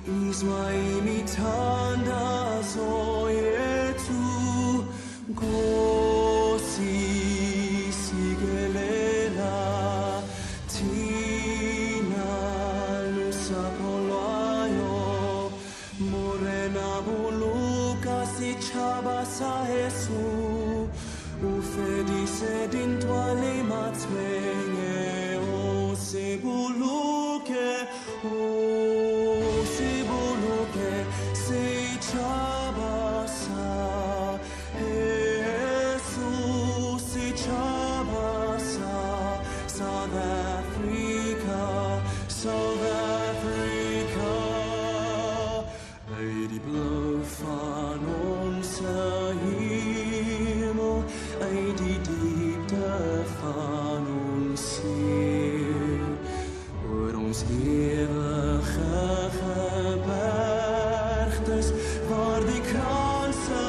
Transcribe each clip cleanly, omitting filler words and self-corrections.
Izwaimithanda yethu Nkosi sikelela thina lusapho lwayo morena buluka sitjhaba sa Jesu ufedise dintwa le matshwenye o sebuluke sitjhaba sa Jesu sitjhaba sa South Africa Lady Blue van onze hemel die diepte van ons ziel oor ons ewige gebergtes waar die kranse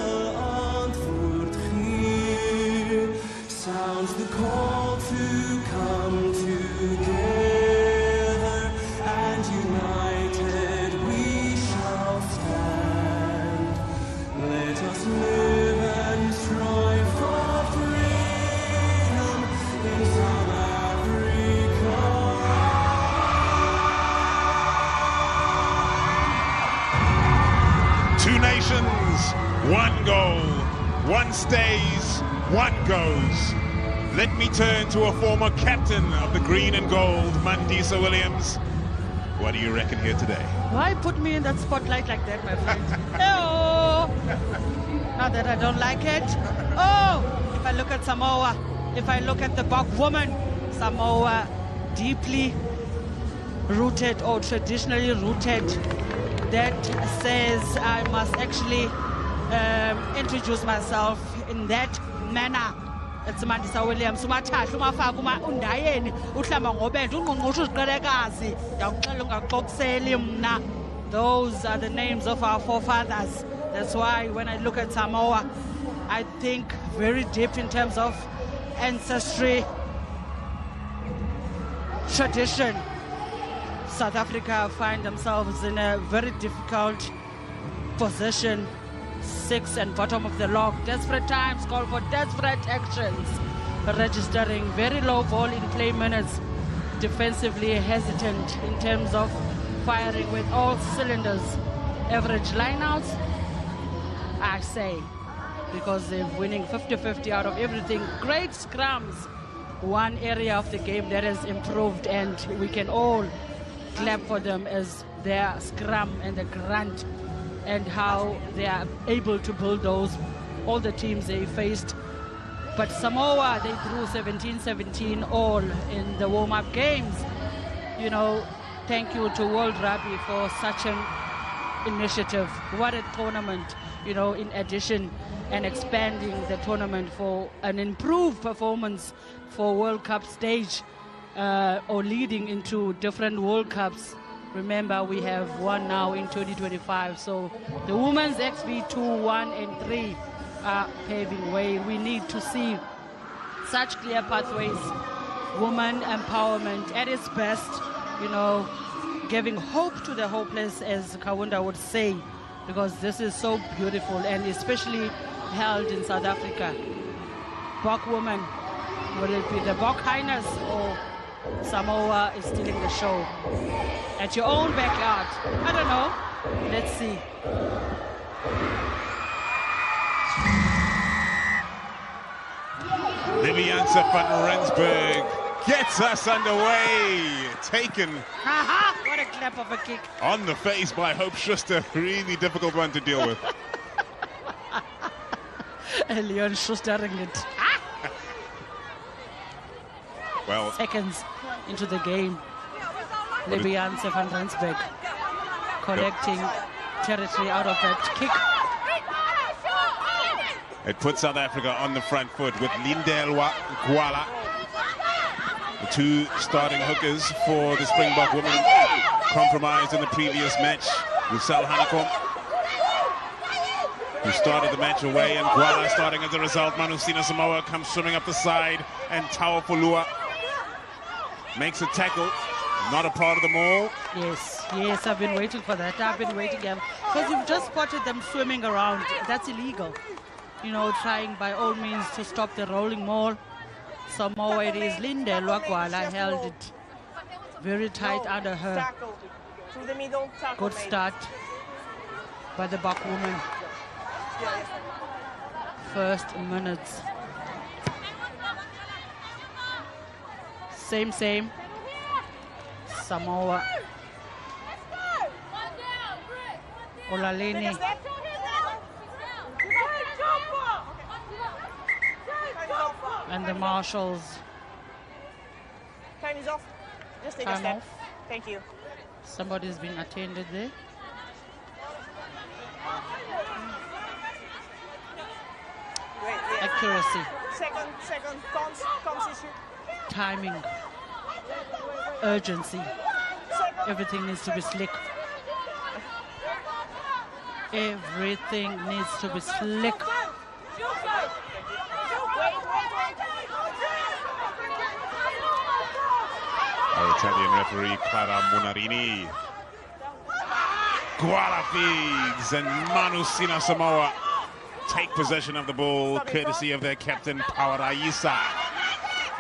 antwoord gee sounds the call to come together and united we shall stand let us live and strive for freedom in South Africa. Two nations, one goal, one stays, one goes. Let me turn to a former captain of the green and gold, Mandisa Williams. What do you reckon here today? Why put me in that spotlight like that, my friend? Oh, not that I don't like it. Oh, if I look at Samoa, if I look at the Bok woman, Samoa deeply rooted or traditionally rooted. That says I must actually introduce myself in that manner. It's Mandisa Williams. Those are the names of our forefathers. That's why when I look at Samoa, I think very deep in terms of ancestry, tradition. South Africa find themselves in a very difficult position, sixth and bottom of the log. Desperate times call for desperate actions. Registering very low ball in play minutes, defensively hesitant in terms of firing with all cylinders. Average lineouts, I say, because they're winning 50-50 out of everything. Great scrums, one area of the game that has improved, and we can all clap for them as their scrum and the grunt and how they are able to build those, all the teams they faced. But Samoa, they drew 17-17 all in the warm-up games. You know, thank you to World Rugby for such an initiative. What a tournament, you know, in addition and expanding the tournament for an improved performance for World Cup stage. Or leading into different World Cups. Remember, we have one now in 2025. So the women's XV2 1 and 3 are paving way. We need to see such clear pathways, woman empowerment at its best, you know, giving hope to the hopeless, as Kawunda would say, because this is so beautiful and especially held in South Africa. Bok woman, will it be the Bok Highness or Samoa is stealing the show at your own backyard? I don't know. Let's see. Liviansa van Rensburg gets us underway. Taken. What a clap of a kick. On the face by Hope Schuster. Really difficult one to deal with. Leon Schustering it. Well, seconds into the game, Liviansa van Rensburg collecting territory out of that kick. It puts South Africa on the front foot with Lindelwa Gwala, the two starting hookers for the Springbok women, compromised in the previous match with Sal Hanekom, who started the match away, and Gwala starting as a result. Manusina Samoa comes swimming up the side, and Tawa Fulua makes a tackle, not a part of the maul. Yes, Yes, I've been waiting for that. I've been waiting because you've just spotted them swimming around. That's illegal. You know, trying by all means to stop the rolling maul. Samoa, it is Linda Lwagwala held it very tight under her. Tackle. Through the middle, tackle. Good start by the back woman. First minutes. Same. Samoa. Olaleni. And the marshals. Time is off. Just take a Time step. off. Thank you. Somebody's being attended there. Great, yeah. Accuracy. Second, comms issue. Timing. Urgency. Everything needs to be slick. Everything needs to be slick. Our Italian referee Clara Munarini. Guala feeds and Manusina Samoa take possession of the ball courtesy of their captain Pauraisa.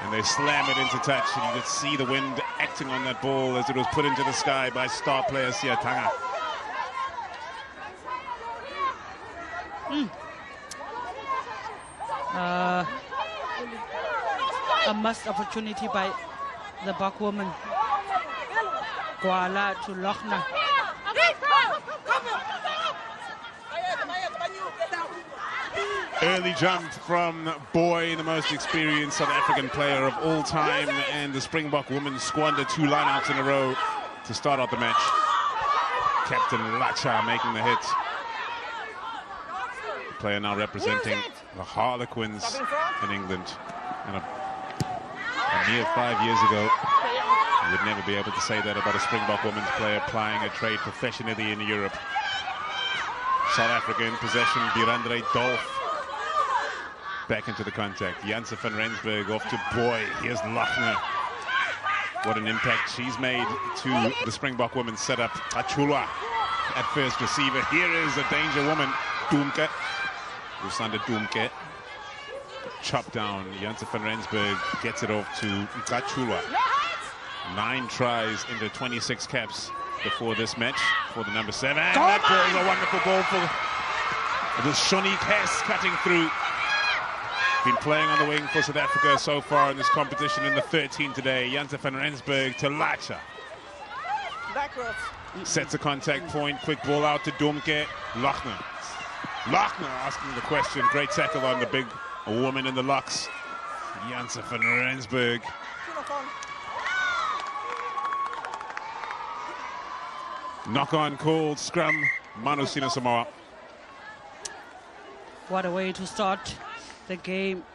And they slam it into touch, and you could see the wind acting on that ball as it was put into the sky by star player Siatanga. A missed opportunity by the back woman. Gwala to Lochner. Early jump from Boy, the most experienced South African player of all time, and the Springbok women squander 2 lineouts in a row to start out the match. Captain Lacha making the hit. The player now representing the Harlequins in England. And a mere 5 years ago, you would never be able to say that about a Springbok women's player plying a trade professionally in Europe. South Africa in possession, Birandre Dolph. Back into the contact. Janse van Rensburg off to Boy. Here's Lochner. What an impact she's made to the Springbok women's setup. Achulwa at first receiver. Here is a danger woman. Doomke. Rusanda Doomke. Chop down. Janse van Rensburg gets it off to Achulwa. 9 tries into 26 caps before this match for the number 7. That ball is a wonderful ball for the Shonique Hess cutting through. Been playing on the wing for South Africa so far in this competition in the 13 today. Janse van Rensburg to Lacha. Backwards. Sets a contact point. Quick ball out to Doomke. Lochner. Lochner asking the question. Great tackle on the big woman in the locks. Janse van Rensburg. Knock on called. Scrum. Manusina Samoa. What a way to start the game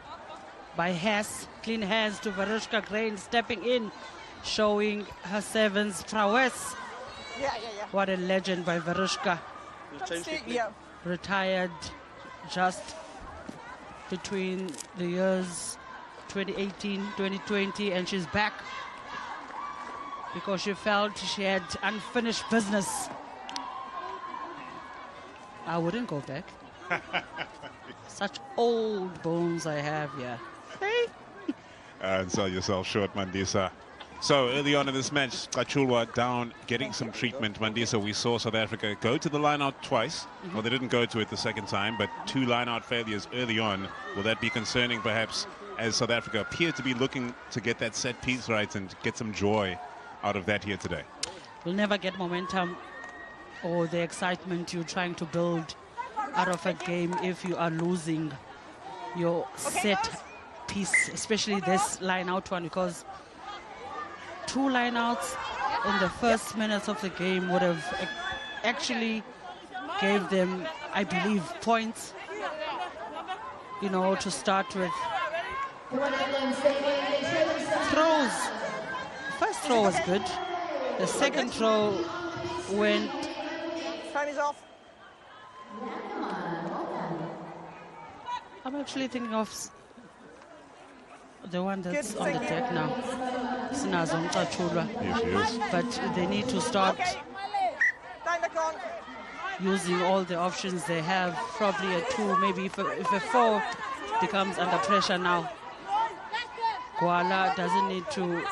by Hess. Clean hands to Verushka Grain stepping in, showing her 7's prowess. Yeah. What a legend by Verushka. Yeah. Retired just between the years 2018, 2020, and she's back because she felt she had unfinished business. I wouldn't go back. Such old bones I have, yeah. Hey. And sell yourself short, Mandisa. So early on in this match, Achulwa down, getting some treatment. Mandisa, we saw South Africa go to the line-out twice. Well, they didn't go to it the second time, but 2 line-out failures early on. Will that be concerning, perhaps, as South Africa appear to be looking to get that set piece right and get some joy out of that here today? We'll never get momentum or the excitement you're trying to build out of a game if you are losing your set piece, especially this line-out one, because 2 line-outs in the first minutes of the game would have actually gave them, I believe, points, you know, to start with. Throws. First throw was good. The second throw went... Time is off. I'm actually thinking of the one that's on the deck now. Sinazong Tachula. Yes, she is. But they need to start Back on. using all the options they have. Probably a 2, maybe if a 4 becomes under pressure now. Gwala doesn't need to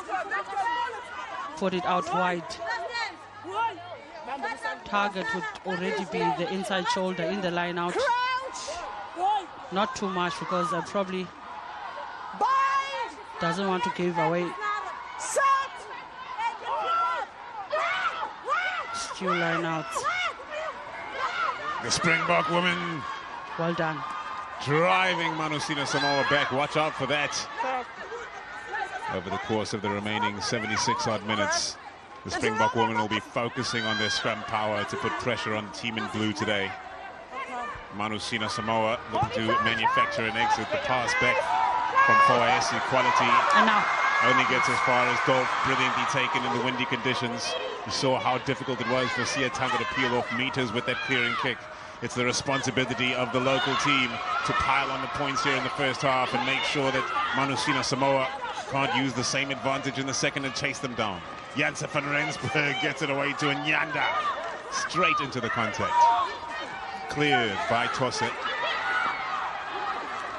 put it out wide. Target would already be the inside shoulder in the line out. Not too much because I probably doesn't want to give away. Stew line out. The Springbok women Well done. driving Manusina Samoa back. Watch out for that. Over the course of the remaining 76 odd minutes, the Springbok women will be focusing on their scrum power to put pressure on the team in blue today. Manusina Samoa looking to manufacture an exit. The pass back from Foaesi, quality, And now, only gets as far as Dolph, brilliantly taken in the windy conditions. You saw how difficult it was for Siatanga to peel off meters with that clearing kick. It's the responsibility of the local team to pile on the points here in the first half and make sure that Manusina Samoa can't use the same advantage in the second and chase them down. Janse van Rensburg gets it away to Nyanda. Straight into the contact. Cleared by Tosse.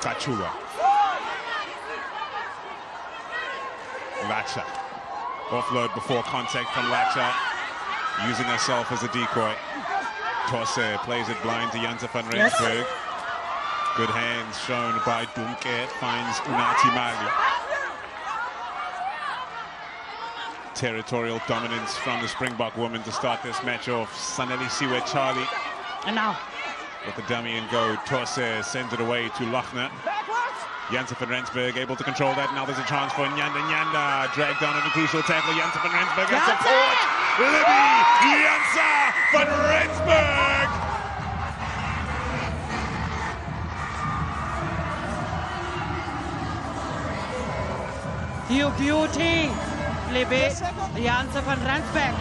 Kachua. Lacha. Offload before contact from Lacha. Using herself as a decoy. Tosse plays it blind to Janse van Rensburg. Good hands shown by Dunke. Finds Unati Mali. Territorial dominance from the Springbok women to start this match off. Saneli Siwe Charlie. and now. With the dummy and go, Tosse sends it away to Lochner. Janse van Rensburg able to control that. Now there's a chance for Nyanda. Nyanda dragged down on a crucial tackle. Janse van Rensburg at support. Libby Janse van Rensburg. You beauty, Libby Janse van Rensburg.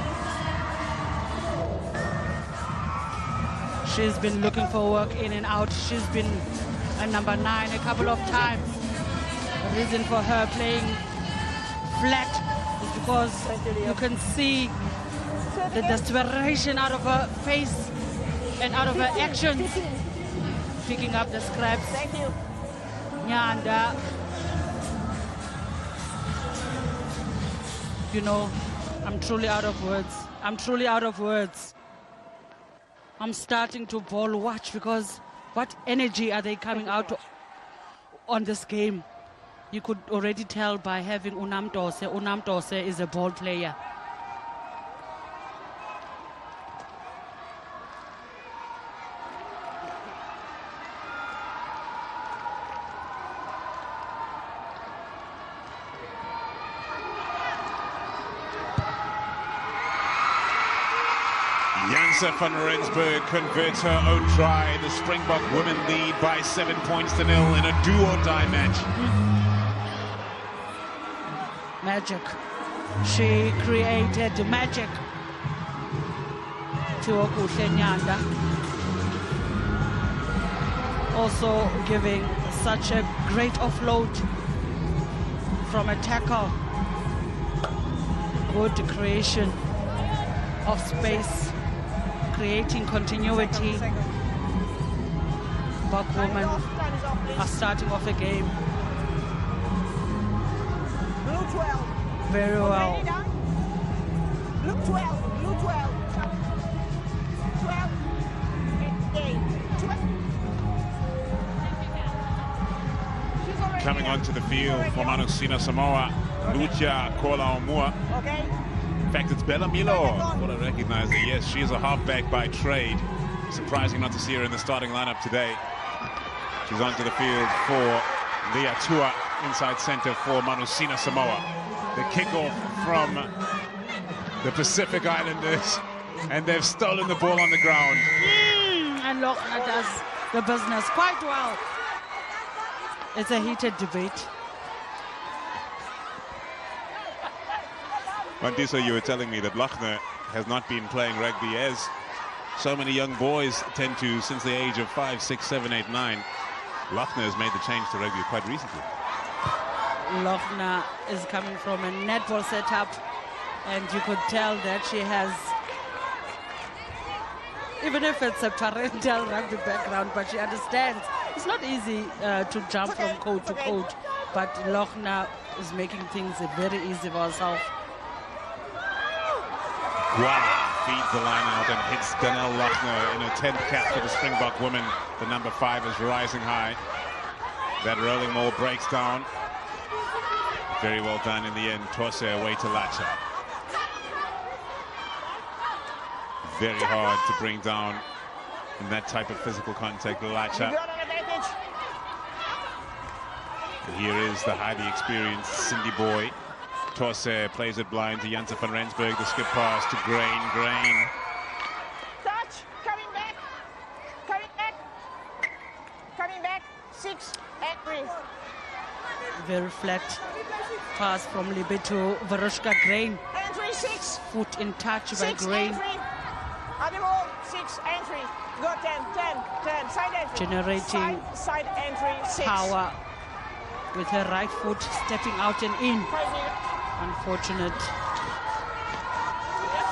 She's been looking for work in and out. She's been a number 9 a couple of times. The reason for her playing flat is because you can see the desperation out of her face and out of her actions. Picking up the scraps. Thank you. Nyanda. You know, I'm truly out of words. I'm truly out of words. I'm starting to ball watch because what energy are they coming out on this game? You could already tell by having Unam Tosse. Unam Tosse is a ball player. Janse van Rensburg converts her own try. The Springbok women lead by 7 points to 0 in a do-or-die match. Magic. She created magic. Tuokuhle Nyanda. Also giving such a great offload from a tackle. Good creation of space. Creating continuity. Buck women are starting off a game Blue 12. very well. Blue 12. Blue 12. 12. 8. 12. She's already Coming there. onto the field She's for already Manusina Samoa, Lucia Kola-Omua. on. Okay. In fact, it's Bella Milo. What I recognize her. Yes, she is a halfback by trade. Surprising not to see her in the starting lineup today. She's onto the field for Leah Tua, inside center for Manusina Samoa. The kickoff from the Pacific Islanders, and they've stolen the ball on the ground. And Lochner does the business quite well. It's a heated debate. Mandisa, you were telling me that Lochner has not been playing rugby as so many young boys tend to since the age of 5, 6, 7, 8, 9. Lochner has made the change to rugby quite recently. Lochner is coming from a netball setup, and you could tell that she has even if it's a parental rugby background, but she understands. It's not easy to jump from court to court, but Lochner is making things very easy for herself. Guala feeds the line out and hits Danelle Lochner in a 10th cap for the Springbok women. The number 5 is rising high. That rolling maul breaks down. Very well done in the end. Torse away to Lacha. Very hard to bring down in that type of physical contact, Lacha. And here is the highly experienced Cindy Boy. Torse plays it blind to Janse van Rensburg. The skip pass to Grain. Touch, coming back. 6 entries. Very flat pass from Libe to Varushka Grain. Entry 6. Foot in touch by 6 Grain. entry. On the ball, 6 entry. Go 10. Side entry. Generating side entry 6. Power with her right foot stepping out and in. Unfortunate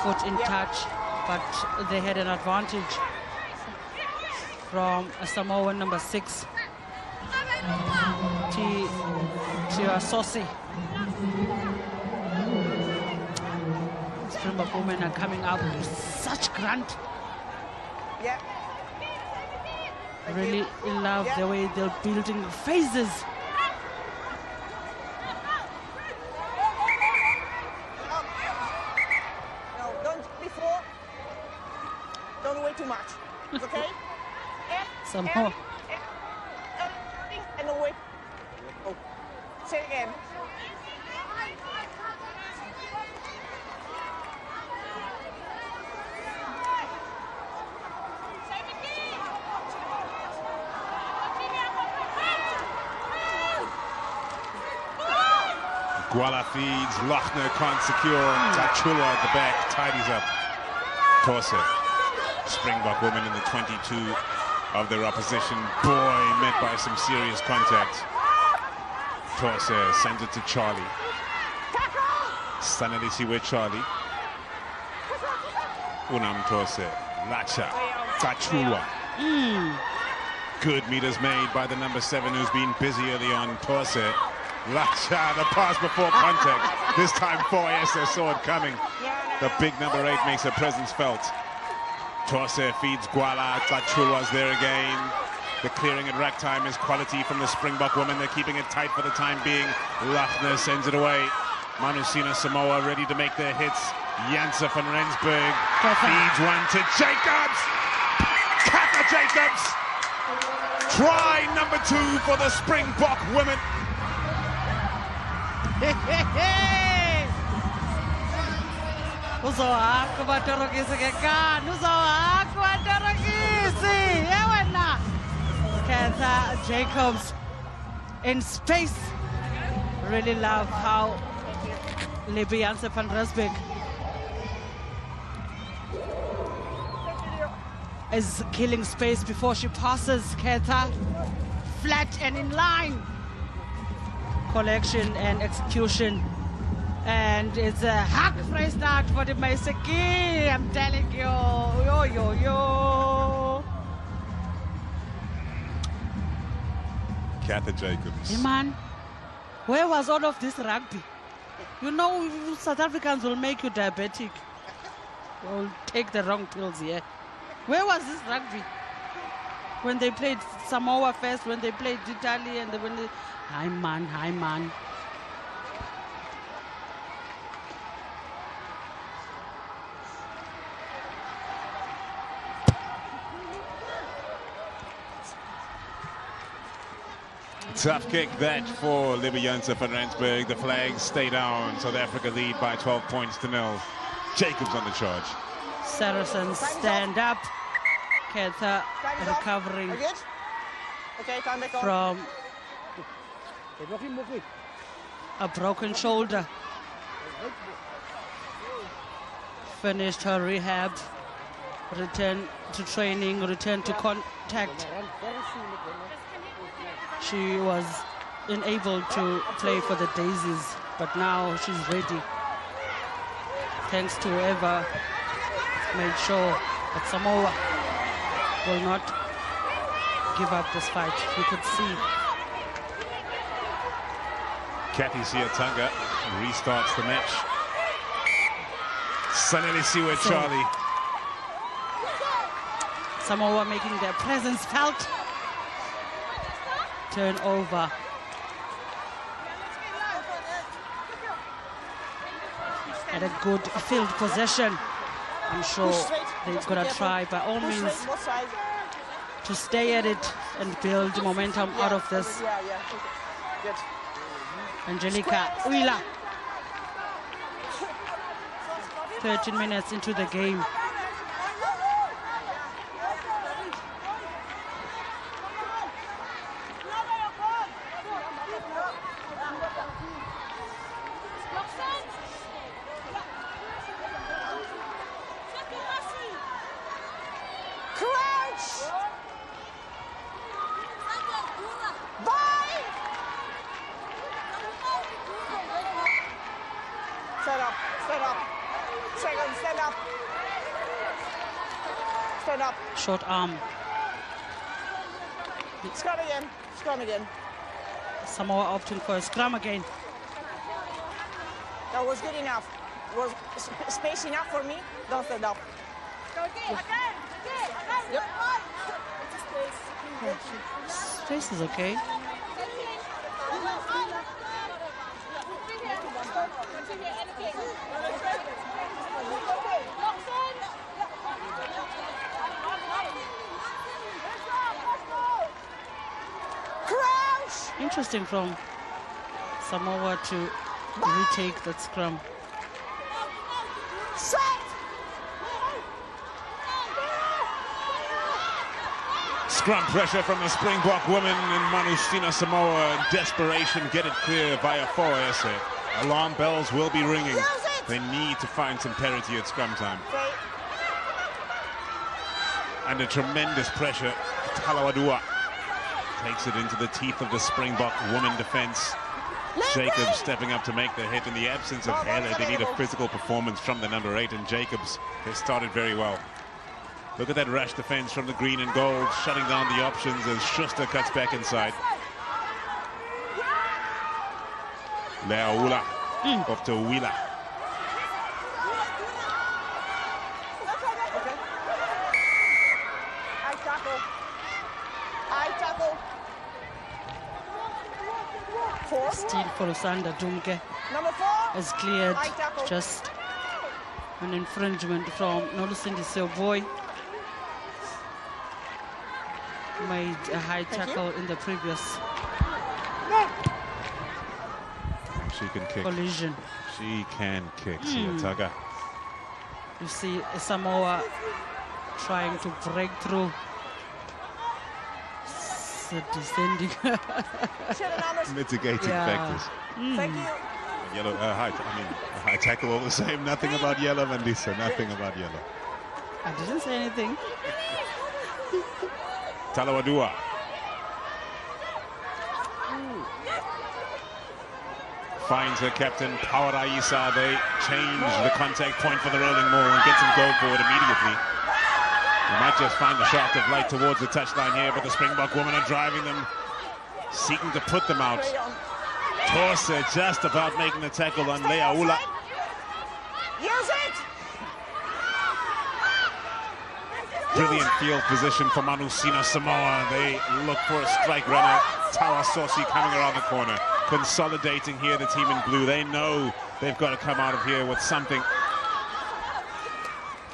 foot in touch, but they had an advantage from Samoa number 6, Tiasosi. Springbok women are coming out with such grunt. Yeah. Really love the way they're building phases. No, don't wait too much. Okay? Somehow. And wait. Oh. Say it again. Guala feeds, Lochner can't secure, and Tachula at the back tidies up. Torse, Springbok women in the 22 of their opposition. Boy, met by some serious contact. Torse sends it to Charlie. Sanelisi with Charlie. Unam Torse, Lacha, Tachula. Good meters made by the number 7 who's been busy early on. Torse. Lacha, the pass before contact. This time 4S saw it coming. The big number 8 makes her presence felt. Torse feeds Guala. Tachula's there again. The clearing at rack time is quality from the Springbok women. They're keeping it tight for the time being. Lochner sends it away. Manusina Samoa ready to make their hits. Janse van Rensburg feeds one to Jacobs. Katha Jacobs. Try number 2 for the Springbok women. Katha Jacobs in space. Really love how Janse van Rensburg is killing space before she passes Katha. Flat and in line. Collection and execution, and it's a hack fresh start for the Maiseki. I'm telling you, yo. Katha Jacobs. Hey man, where was all of this rugby? You know, South Africans will make you diabetic. Will take the wrong pills here. Where was this rugby? When they played Samoa first, when they played Italy, and when they... Hi man. Tough kick that for Janse van Rensburg. The flags stay down. South Africa lead by 12 points to 0. Jacobs on the charge. Saracens stand up. Katha recovering from a broken shoulder. Finished her rehab, returned to training, returned to contact. She was unable to play for the Daisies, but now she's ready. Thanks to whoever made sure that Samoa will not give up this fight. You could see. Kathy Siatanga restarts the match. Sanele Siwe Charlie. Samoa making their presence felt. Turnover. At a good field possession. I'm sure they're going to try by all means to stay at it and build momentum out of this. Angelica Uila. 13 minutes into the game. Short arm. Scrum again. Scrum again. Samoa opting for a scrum again. That was good enough. Was space enough for me? Don't stand up. Yep. Space is okay. Interesting from Samoa to retake that scrum. Scrum pressure from the Springbok women in Manusina Samoa. In desperation, get it clear via 4 RSA. Alarm bells will be ringing. They need to find some parity at scrum time. Under tremendous pressure, Talawadua takes it into the teeth of the Springbok woman defense. Jacobs stepping up to make the hit. In the absence of Hele, they need a physical performance from the number 8, and Jacobs has started very well. Look at that rash defense from the green and gold, shutting down the options as Schuster cuts back inside. Leaula off to Wheeler. Steal for Usanda Dumke has cleared just an infringement from Nolusindi Boy. Made a high tackle in the previous She can kick. collision. She can kick, Siatanga. You see Samoa trying to break through. Descending. Mitigating factors. Thank you. Yellow, high tackle all the same. Nothing about yellow, Mandisa. Nothing about yellow. I didn't say anything. Talawadua. Finds her captain, Power Isa. They change the contact point for the rolling maul and gets him go forward immediately. They might just find the shaft of light towards the touchline here, but the Springbok women are driving them, seeking to put them out. Torsa just about making the tackle on Leaula. Use it! Brilliant field position for Manusina Samoa. They look for a strike runner. Tawa Sosi coming around the corner. Consolidating here, the team in blue. They know they've got to come out of here with something.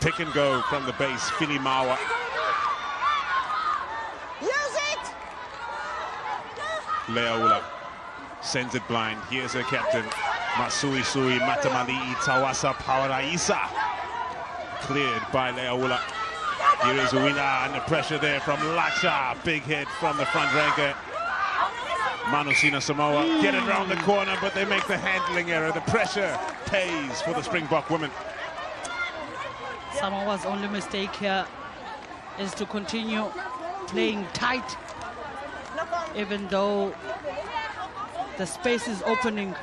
Pick and go from the base, Filimawa. Use it! Leaula sends it blind. Here's her captain, Masui Sui Matamali Tawasa Pawaraisa. Cleared by Leaula. Here is Uina under pressure there from Lacha. Big hit from the front ranker. Manusina Samoa get it around the corner, but they make the handling error. The pressure pays for the Springbok women. Samoa's only mistake here is to continue playing tight, even though the space is opening.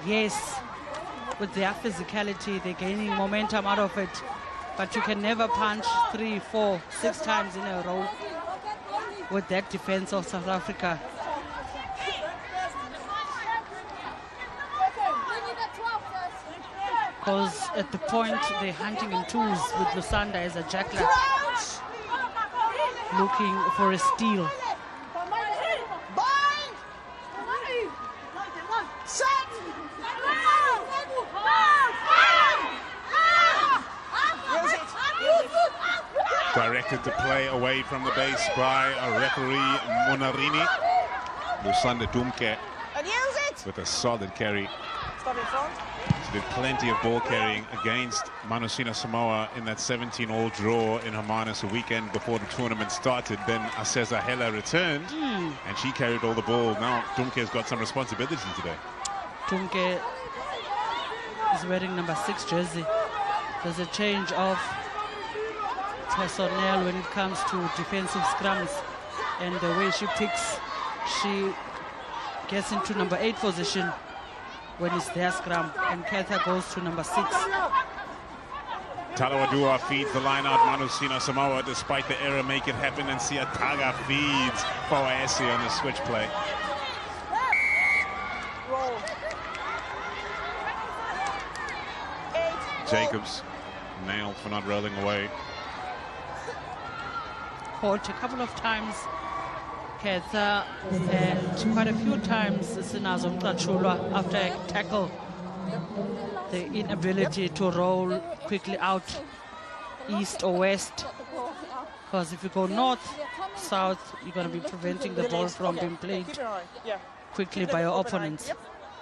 Yes, with their physicality, they're gaining momentum out of it. But you can never punch 3, 4, 6 times in a row with that defense of South Africa. Because at the point they're hunting in twos with Lusanda as a jackler, looking for a steal. Directed to play away from the base by a referee Monarini. Lusanda Dumke with a solid carry. Stop in front. She did plenty of ball carrying against Manusina Samoa in that 17-all draw in Hermanus a weekend before the tournament started. Then Aseza Hela returned and she carried all the ball. Now Dumke's got some responsibility today. Dumke is wearing number 6 jersey. There's a change of personnel when it comes to defensive scrums, and the way she picks, she gets into number 8 position when it's their scrum, and Ketha goes to number 6. Talawadua feeds the line out. Manusina Samoa, despite the error, make it happen, and Siataga feeds Foaesi on the switch play. Roll. 8. Jacobs nailed for not rolling away. Caught a couple of times, Ketha, and quite a few times Sinazo Mkachulwa after a tackle. The inability to roll quickly out east or west, because if you go north, south, you're going to be preventing the ball from being played quickly by your opponents.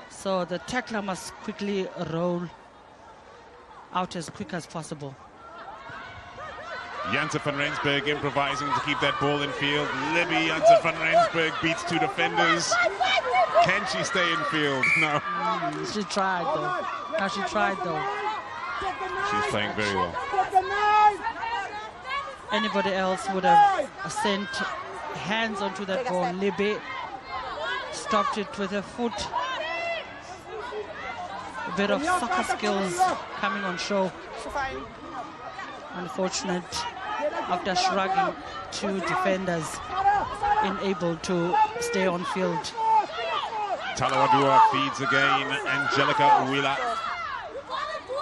So the tackler must quickly roll out as quick as possible. Janse van Rensburg improvising to keep that ball in field. Libby Janse van Rensburg beats 2 defenders. Can she stay in field? No. She tried though. Now she tried though. She's playing very well. Anybody else would have sent hands onto that ball. Libby stopped it with her foot. A bit of soccer skills coming on show. Unfortunate, after shrugging 2 defenders, unable to stay on field. Talawadua feeds again. Angelica Uwila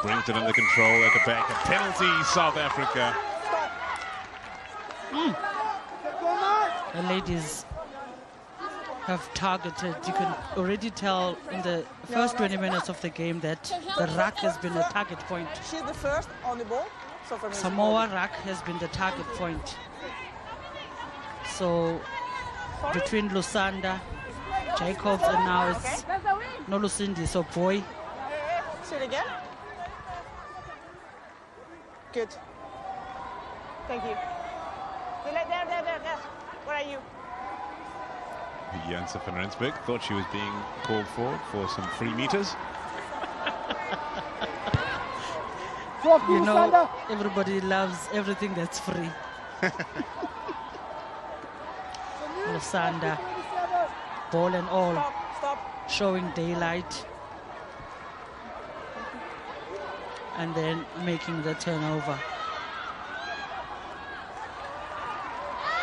brings it under control at the back. A penalty, South Africa. The ladies have targeted. You can already tell in the first 20 minutes of the game that the ruck has been a target point. She's the first on the ball. Samoa ruck has been the target point. So between Lusanda, Jacobs, and now it's Nolusindi, so boy. Say it again. Good. Thank you. There. Where are you? Janse van Rensburg thought she was being called for some free meters. You know, everybody loves everything that's free. Lusanda, ball and all, showing daylight, and then making the turnover.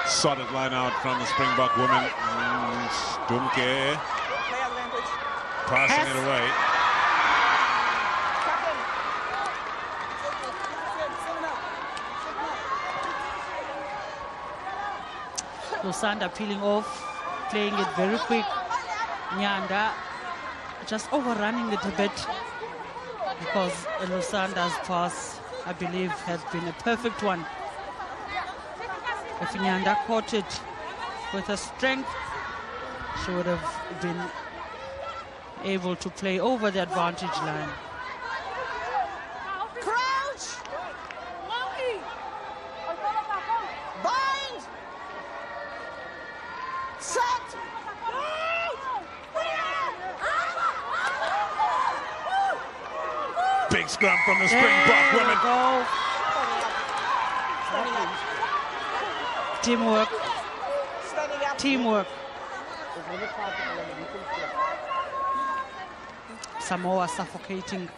Solid line out from the Springbok women. Dumke passing it away. Lusanda peeling off, playing it very quick. Nyanda just overrunning it a bit, because Lusanda's pass, I believe, has been a perfect one. If Nyanda caught it with her strength, she would have been able to play over the advantage line. Crouch! Bind! Set! Big scrum from the Springbok women. Go. Teamwork. Standing up. Teamwork. Samoa suffocating.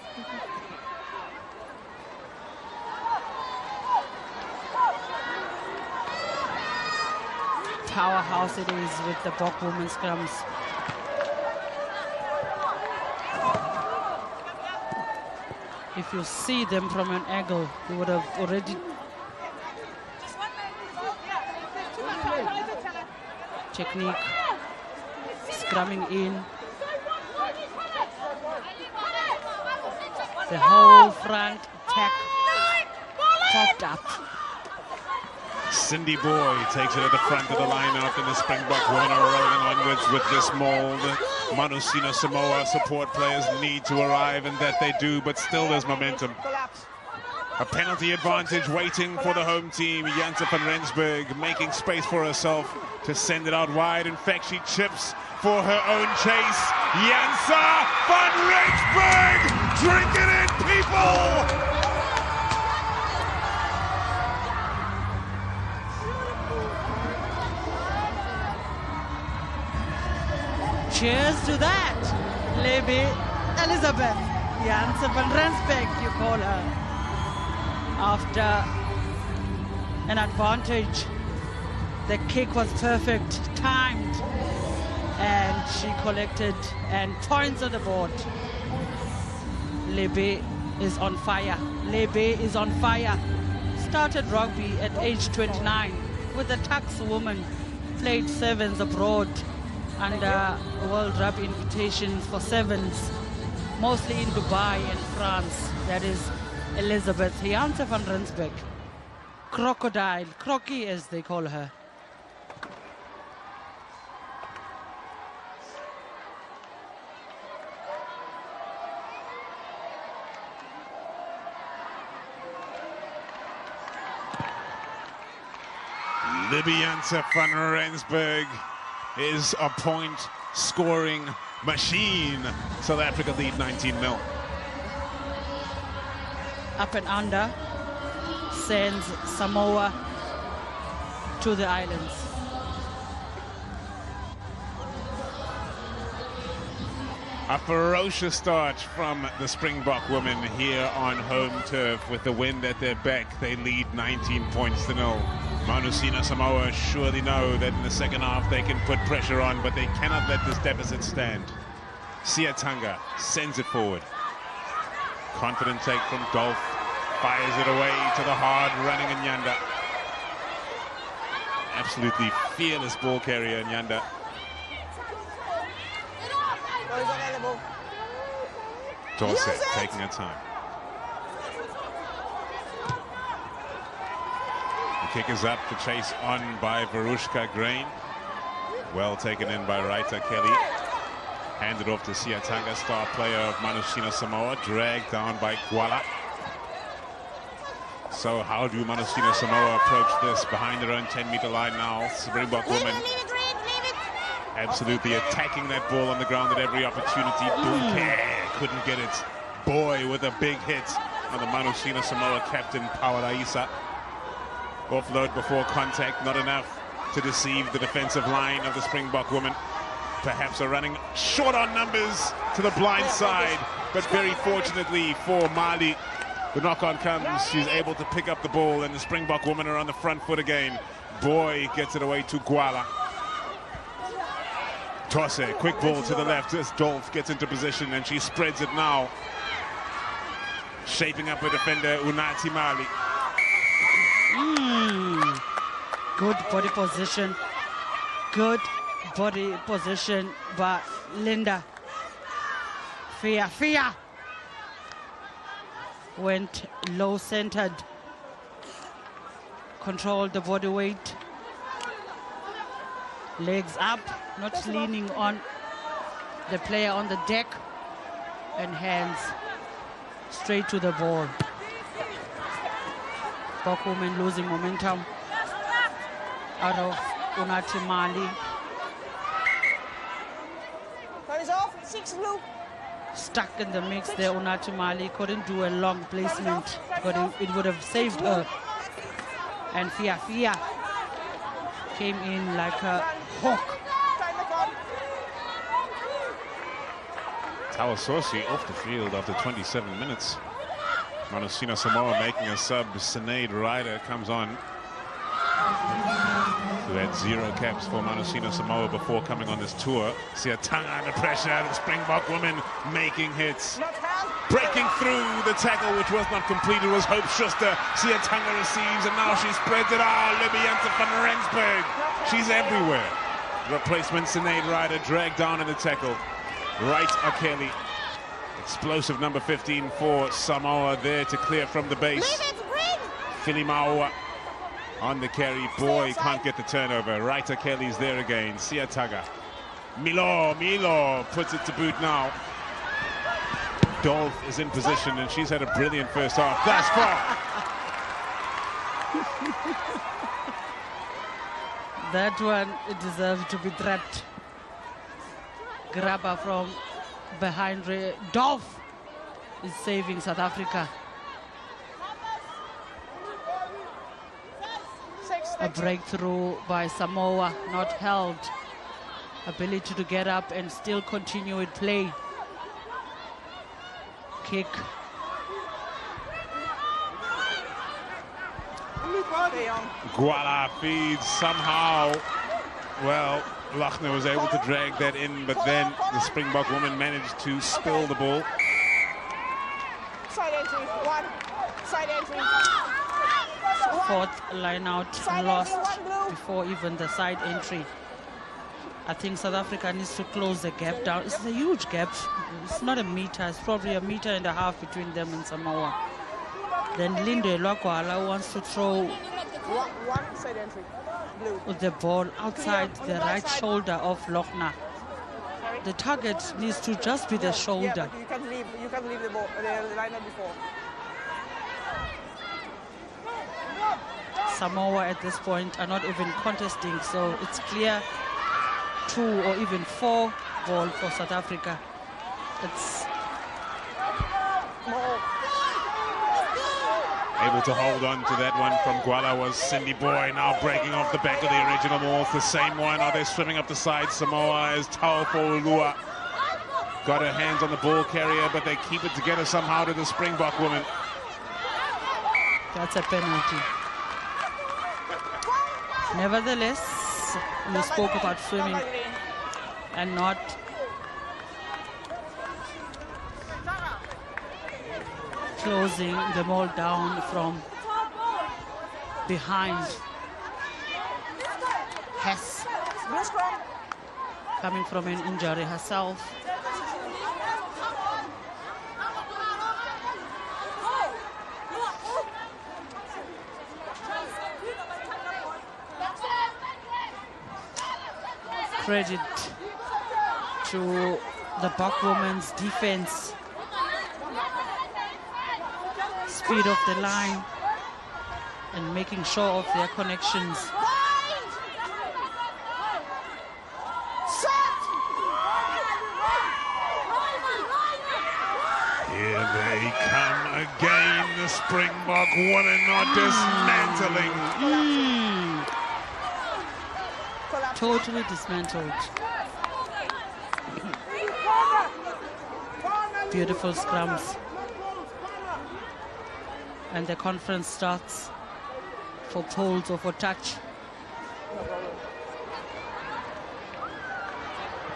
powerhouse it is with the Bok women's scrums. If you see them from an angle, you would have already technique, scrumming in. The whole front attack popped up. Cindy Boy takes it at the front of the lineup, and the Springbok women are rolling onwards with this mold. Manusina Samoa support players need to arrive, and that they do, but still there's momentum. A penalty advantage waiting for the home team. Janse van Rensburg making space for herself to send it out wide. In fact, she chips for her own chase. Janse van Rensburg! Drink it in, people! Cheers to that, Lady Elizabeth Janse van Rensburg, you call her. After an advantage, the kick was perfect, timed, and she collected and points on the board. Lebe is on fire. Lebe is on fire. Started rugby at age 29 with a tax woman, played sevens abroad under World Rugby invitations for sevens, mostly in Dubai and France. That is Elizabeth Janse van Rensburg. Crocodile, Crocky as they call her. Libby Janse van Rensburg is a point scoring machine. South Africa lead 19-0. Up and under sends Samoa to the islands. A ferocious start from the Springbok women here on home turf. With the wind at their back, they lead 19 points to 0. Manusina Samoa surely know that in the second half they can put pressure on, but they cannot let this deficit stand. Siatanga sends it forward. Confident take from Golf, fires it away to the hard-running Nyanda. Absolutely fearless ball carrier, Nyanda. Dorset taking her time. The kick is up, the chase on by Verushka Grain. Well taken in by Raita Kelly. Handed off to Siatanga, star player of Manusina Samoa, dragged down by Gwala. So how do Manusina Samoa approach this? Behind their own 10-meter line now. Springbok woman absolutely attacking that ball on the ground at every opportunity. Couldn't get it. Boy with a big hit on the Manusina Samoa captain, Pawalaisa. Offload before contact, not enough to deceive the defensive line of the Springbok woman. Perhaps are running short on numbers to the blind side, but very fortunately for Mali, the knock-on comes. She's able to pick up the ball, and the Springbok women are on the front foot again. Boy gets it away to Gwala. Tosse, quick ball to the left as Dolph gets into position, and she spreads it now. Shaping up her defender, Unati Mali. Good body position. Good body position by Linda. Fia went low centered, controlled the body weight, legs up, not leaning on the player on the deck, and hands straight to the ball. Bok women losing momentum out of Unati Mali. Six blue. Stuck in the mix there, Unati Mali couldn't do a long placement, but it would have saved her. And Fia came in like a hawk. Tawasosi off the field after 27 minutes. Manusina Samoa making a sub. Sinead Ryder comes on, who had had 0 caps for Manusina Samoa before coming on this tour. Siatanga under pressure, the Springbok women making hits. Breaking through the tackle, which was not completed, was Hope Schuster. Siatanga receives, and now she spreads it out. Libianza van Rensburg. She's everywhere. Replacement Sinead Ryder dragged down in the tackle. Right Akeli. Explosive number 15 for Samoa there to clear from the base. Filimaua on the carry. Boy, can't get the turnover. Right Akeli's there again. Siatanga. Milo puts it to boot now. Dolph is in position, and she's had a brilliant first half thus far. That one, it deserves to be trapped. Grabber from behind. Dolph is saving South Africa. A breakthrough by Samoa, not held. Ability to get up and still continue with play. Kick. Guala feeds somehow. Well, Lachner was able to drag that in, but then the Springbok woman managed to spill the ball. Side entry, 1. Side entry. 4th line out lost before even the side entry. I think South Africa needs to close the gap down. It's a huge gap. It's not a meter. It's probably a meter and a half between them and Samoa. Then Linde Lwakwala wants to throw One side entry. Blue. the ball outside the right shoulder of Lochner. The target needs to just be the shoulder. Yeah, but you can leave the ball, the line up before. Samoa at this point are not even contesting, so it's clear 2 or even 4 ball for South Africa. It's able to hold on to that one from Guala was Cindy Boy, now breaking off the back of the original ball. It's the same one. Are they swimming up the side? Samoa as Taufo Ulua got her hands on the ball carrier, but they keep it together somehow to the Springbok woman. That's a penalty. Nevertheless, you spoke about swimming and not closing them all down from behind. Hess coming from an injury herself. Credit to the Bok women's defense. Speed of the line and making sure of their connections. Here they come again, the Springbok women are dismantling. Totally dismantled. Beautiful scrums. And the conference starts for polls or for touch.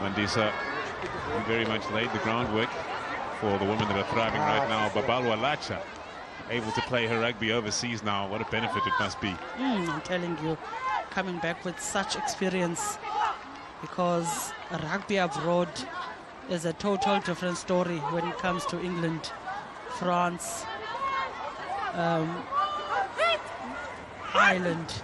Mandisa very much laid the groundwork for the women that are thriving right now. Babalwa Lacha able to play her rugby overseas now. What a benefit it must be. I'm telling you, coming back with such experience, because rugby abroad is a total different story when it comes to England, France, Ireland.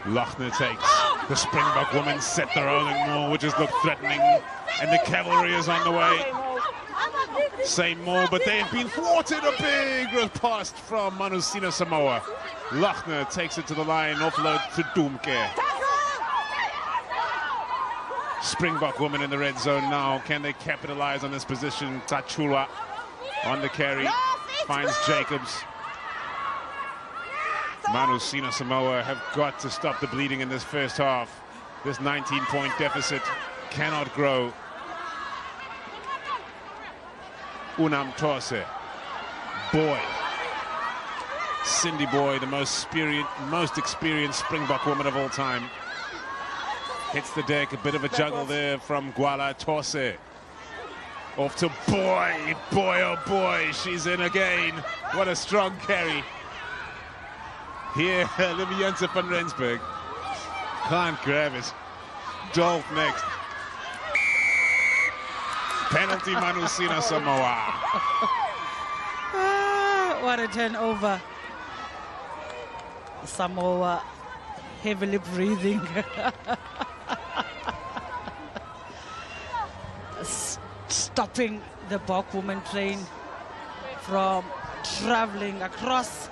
Lochner takes. The Springbok women set their own and more, which has looked threatening, and the cavalry is on the way. Say more, but they have been thwarted. A big pass from Manusina Samoa. Lochner takes it to the line, offload to Doomke. Springbok women in the red zone now. Can they capitalize on this position? Tachula on the carry, finds Jacobs. Manusina Samoa have got to stop the bleeding in this first half. This 19-point deficit cannot grow. Unam Tose. Boy. Cindy Boy, the most experienced Springbok woman of all time. Hits the deck, a bit of a juggle there from Gwala Tose. Off to Boy, oh boy, she's in again. What a strong carry. Here, Livianse van Rensburg. Can't grab it. Dolph next. Penalty Manusina Samoa. What a turnover. Samoa heavily breathing. Stopping the Bok woman train from traveling across.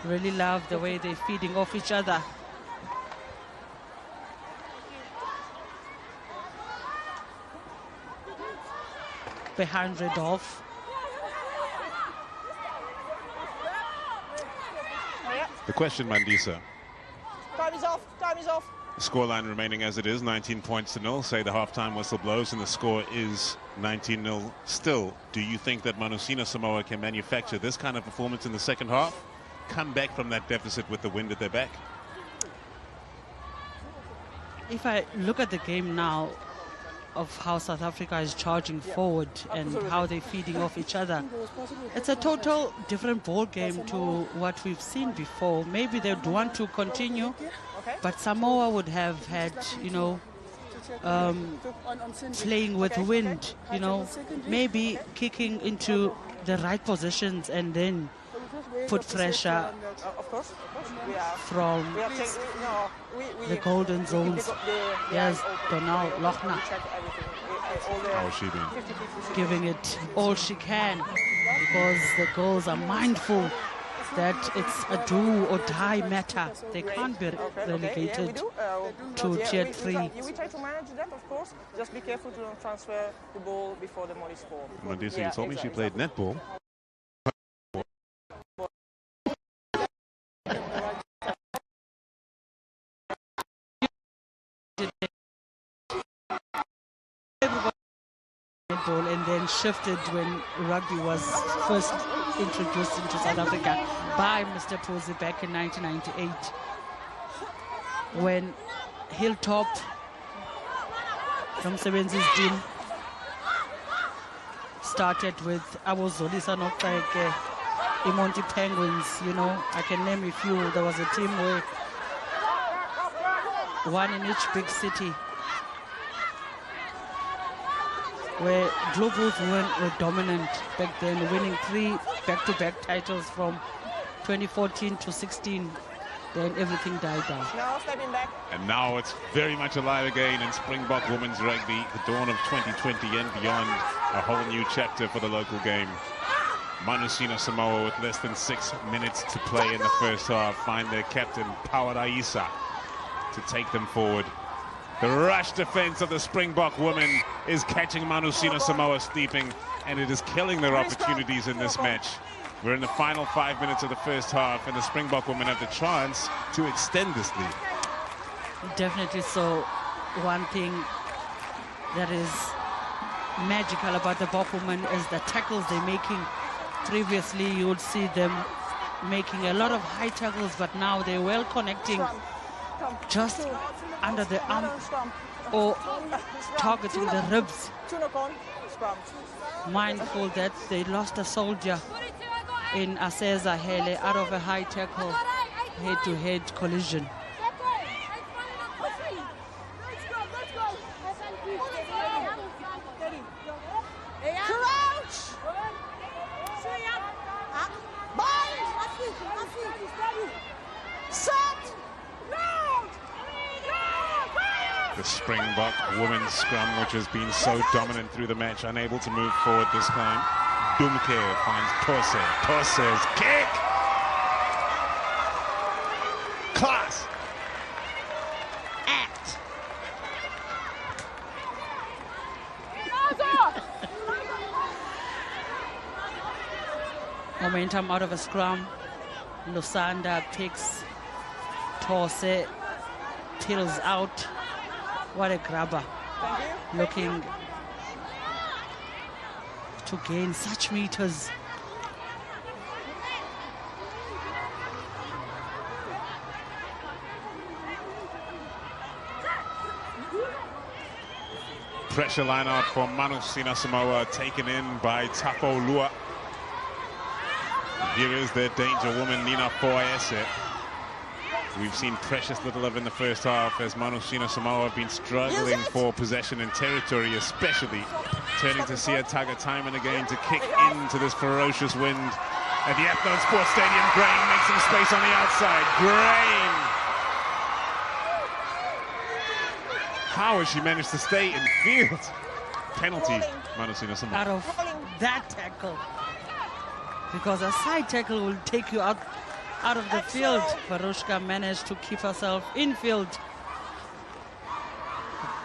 Really love the way they're feeding off each other. Behind Redolph. The question, Mandisa. Time is off. Time is off. The scoreline remaining as it is, 19 points to 0. Say the halftime whistle blows and the score is 19-0. Still, do you think that Manusina Samoa can manufacture this kind of performance in the second half? Come back from that deficit with the wind at their back? If I look at the game now of how South Africa is charging forward and how they're feeding off each other, it's a total different ball game to what we've seen before. Maybe they'd want to continue, but Samoa would have had, you know, playing with wind, you know, maybe kicking into the right positions and then put pressure from the golden zones. Yes, Donald Lochner How's she been? giving it all she can, because the girls are mindful that it's a do or die matter. They can't be relegated to tier 3. We try to manage that, of course. Just be careful to don't transfer the ball before the ball is formed. Mandisa, you told me she played netball. And then shifted when rugby was first introduced into South Africa by Mr. Posey back in 1998, when Hilltop from Sevenzi's team started with Abozolisa Noktake, Imonti Penguins. You know, I can name a few. There was a team where one in each big city, where Globals were dominant back then, winning 3 back-to-back titles from 2014 to 16. Then everything died down. Now stepping back. And now it's very much alive again in Springbok women's rugby, the dawn of 2020 and beyond, a whole new chapter for the local game. Manusina Samoa, with less than 6 minutes to play in the first half, find their captain, Power Isa, to take them forward. The rush defense of the Springbok women is catching Manusina Samoa sleeping, and it is killing their opportunities in this match. We're in the final 5 minutes of the first half, and the Springbok women have the chance to extend this lead. Definitely so. One thing that is magical about the Bok women is the tackles they're making. Previously, you would see them making a lot of high tackles, but now they're well connecting just under the arm or targeting the ribs. Mindful that they lost a soldier in Aseza Hele out of a high tackle, head-to-head collision. The Springbok women's scrum, which has been so dominant through the match, unable to move forward this time. Dumke finds Tose. Tose's kick! Class! Act! Momentum out of a scrum. Lusanda picks Tose, peels out. What a grabber. Looking to gain such meters. Pressure line out for Manusina Samoa, taken in by Tapo Lua. Here is their danger woman, Nina Foaese. We've seen precious little of in the first half as Manusina Samoa have been struggling for possession and territory, especially turning to Sia Taga time and again to kick into this ferocious wind. At the Athlone Sports Stadium, Grain makes some space on the outside. Grain! How has she managed to stay in field? Penalty, Manusina Samoa. Out of that tackle. Because a side tackle will take you out of the field. Varushka managed to keep herself in field.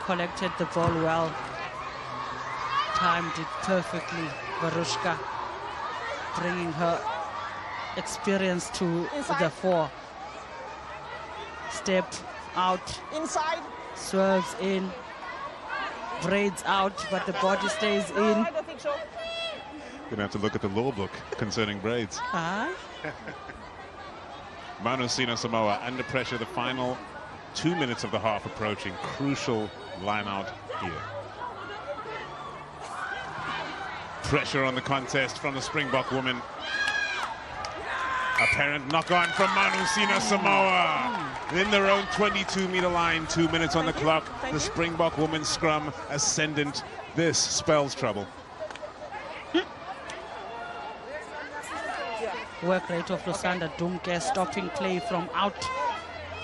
Collected the ball well. Timed it perfectly. Varushka bringing her experience to the fore. Step out. Inside. Swerves in. Braids out, but the body stays in. I don't think so. Gonna have to look at the law book concerning braids. Manusina Samoa under pressure, the final 2 minutes of the half approaching. Crucial line out here. Pressure on the contest from the Springbok woman. Apparent knock on from Manusina Samoa. In their own 22-meter line, 2 minutes on the clock. The Springbok women's scrum ascendant. This spells trouble. Work rate of Lusanda Dumke stopping play from out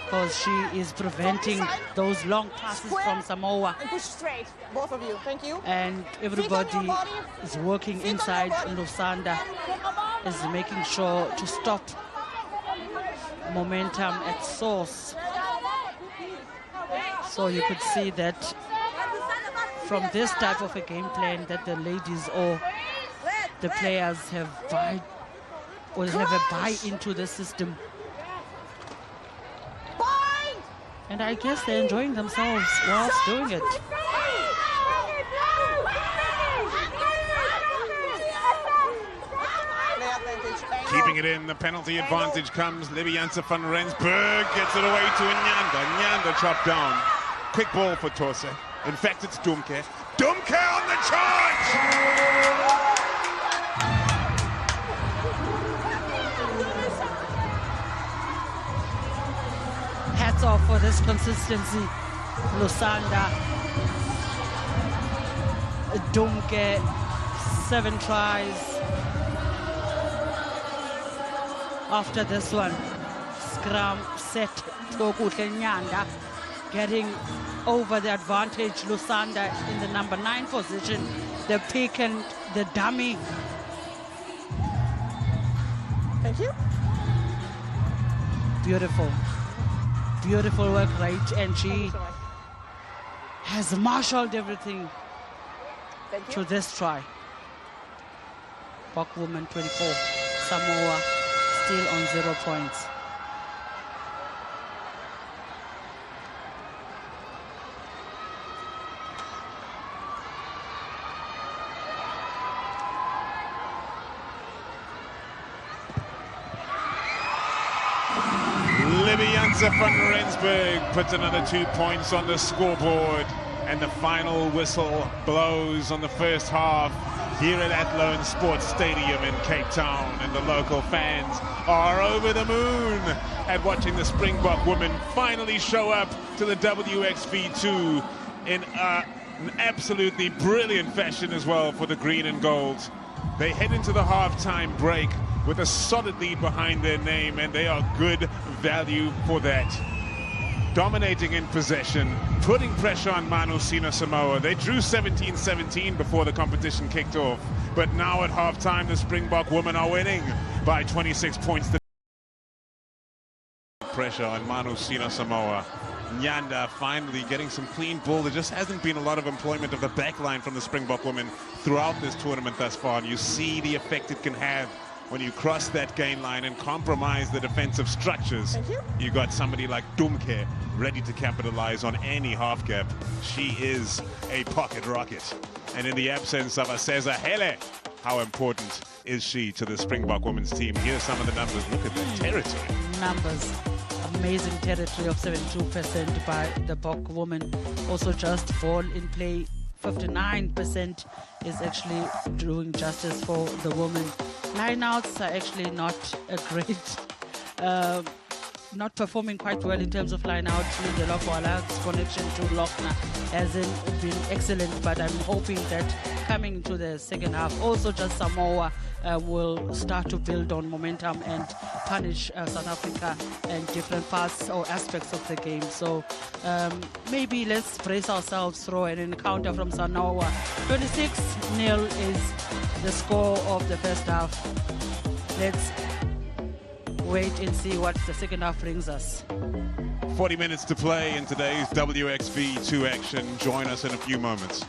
because she is preventing those long passes from Samoa. And push straight, both of you. Thank you. And everybody is working inside. Lusanda is making sure to stop momentum at source. So you could see that from this type of a game plan that the ladies or the players have will have a buy into the system. And I guess they're enjoying themselves whilst doing it. Keeping it in, the penalty advantage comes. Libyansa van Rensburg gets it away to Nyanda. Nyanda chopped down. Quick ball for Torse. In fact, it's Dumke. Dumke on the charge! Hats off for this consistency. Lusanda, Dumke, 7 tries. After this one, scrum set, Tokuhle Nyanda getting over the advantage. Lusanda in the number 9 position, the pick and the dummy. Thank you. Beautiful. Beautiful work rate, and she has marshaled everything to this try. Bok woman 24, Samoa still on 0 points. Libyansa van Rensburg puts another 2 points on the scoreboard, and the final whistle blows on the first half here at Athlone Sports Stadium in Cape Town, and the local fans are over the moon at watching the Springbok women finally show up to the WXV2 in an absolutely brilliant fashion as well for the green and gold. They head into the half-time break with a solid lead behind their name, and they are good value for that. Dominating in possession, putting pressure on Manusina Samoa. They drew 17-17 before the competition kicked off, but now at halftime the Springbok women are winning by 26 points. Pressure on Manusina Samoa. Nyanda finally getting some clean ball. There just hasn't been a lot of employment of the back line from the Springbok women throughout this tournament thus far, and you see the effect it can have when you cross that gain line and compromise the defensive structures. You got somebody like Dumke ready to capitalize on any half gap. She is a pocket rocket. And in the absence of Aseza Hele, how important is she to the Springbok women's team? Here's some of the numbers. Look at the territory. Numbers. Amazing territory of 72% by the Bok woman. Also just ball in play 59% is actually doing justice for the women. Lineouts are actually not a great, not performing quite well in terms of lineout. Lindelo Fowler's connection to Lochner hasn't been excellent, but I'm hoping that coming to the second half, also just Samoa will start to build on momentum and punish South Africa in different parts or aspects of the game. So maybe let's brace ourselves for an encounter from Samoa. 26-0 is the score of the first half. Let's wait and see what the second half brings us. 40 minutes to play in today's WXV2 action. Join us in a few moments.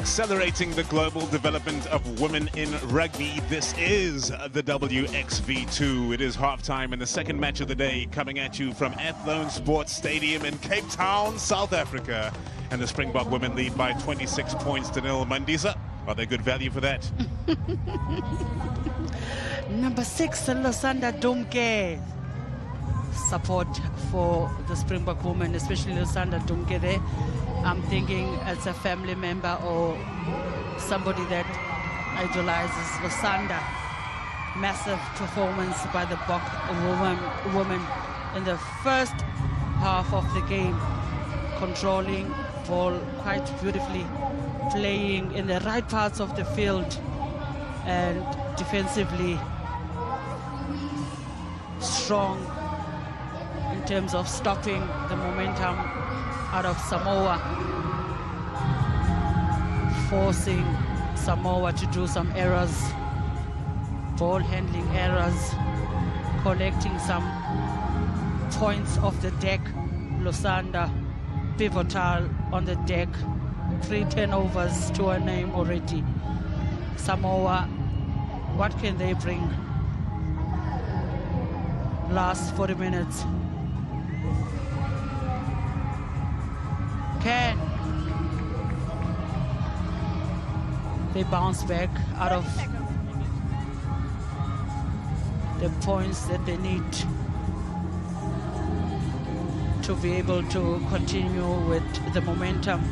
accelerating the global development of women in rugby. This is the WXV2. It is halftime in the second match of the day, coming at you from Athlone Sports Stadium in Cape Town, South Africa. And the Springbok women lead by 26 points to 0. Mandisa, are they good value for that? Number 6, Losanda Dumke. Support for the Springbok women, especially Losanda Dumke there. I'm thinking it's a family member or somebody that idolizes Losanda. Massive performance by the Bok women in the first half of the game, controlling ball quite beautifully, playing in the right parts of the field, and defensively strong in terms of stopping the momentum out of Samoa, forcing Samoa to do some errors, ball handling errors, collecting some points off the deck. Losanda pivotal on the deck, 3 turnovers to her name already. Samoa, what can they bring? Last 40 minutes. Can they bounce back out of the points that they need to be able to continue with the momentum?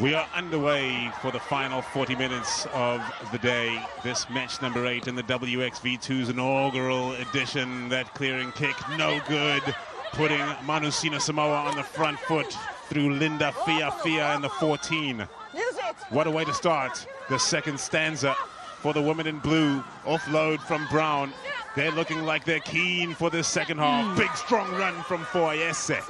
We are underway for the final 40 minutes of the day. This match number 8 in the WXV2's inaugural edition. That clearing kick, no good. Putting Manusina Samoa on the front foot through Linda Fia in the 14. What a way to start the second stanza for the women in blue. Offload from Brown. They're looking like they're keen for this second half. Big strong run from Foyese.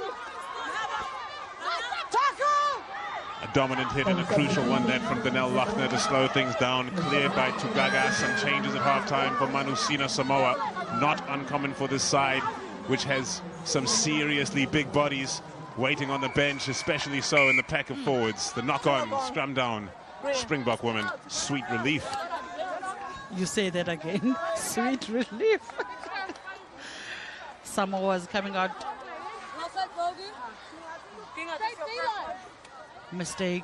A dominant hit and a crucial one then from Danelle Lochner to slow things down. Cleared by Tugaga. Some changes at halftime for Manusina Samoa. Not uncommon for this side, which has some seriously big bodies waiting on the bench, especially so in the pack of forwards. The knock-on, scrum down. Springbok women, sweet relief. You say that again. Sweet relief. Samoa is coming out. Mistake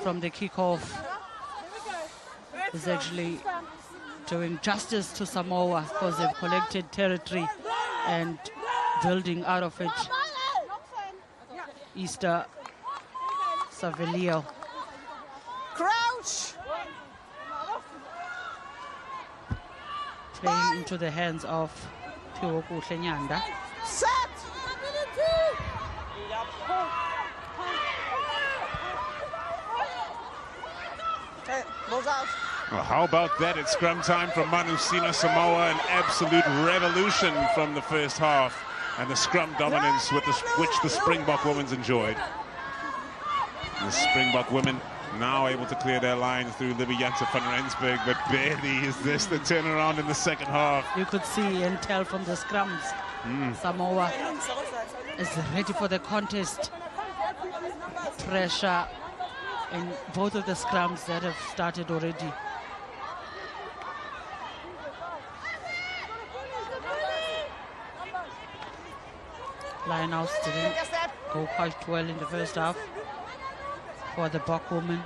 from the kickoff is actually doing justice to Samoa because they've collected territory and building out of it. Easter Savelio. Crouch! Playing into the hands of Pioku Hlenyanda. Set! Okay, balls out. Well, how about that? It's scrum time from Manusina Samoa. An absolute revolution from the first half. And the scrum dominance with which the Springbok women's enjoyed. The Springbok women now able to clear their lines through Libby Janssen van Rensburg, but barely is this the turnaround in the second half. You could see and tell from the scrums. Samoa is ready for the contest. Pressure in both of the scrums that have started already. Lineouts didn't go quite well in the first half for the Bok women.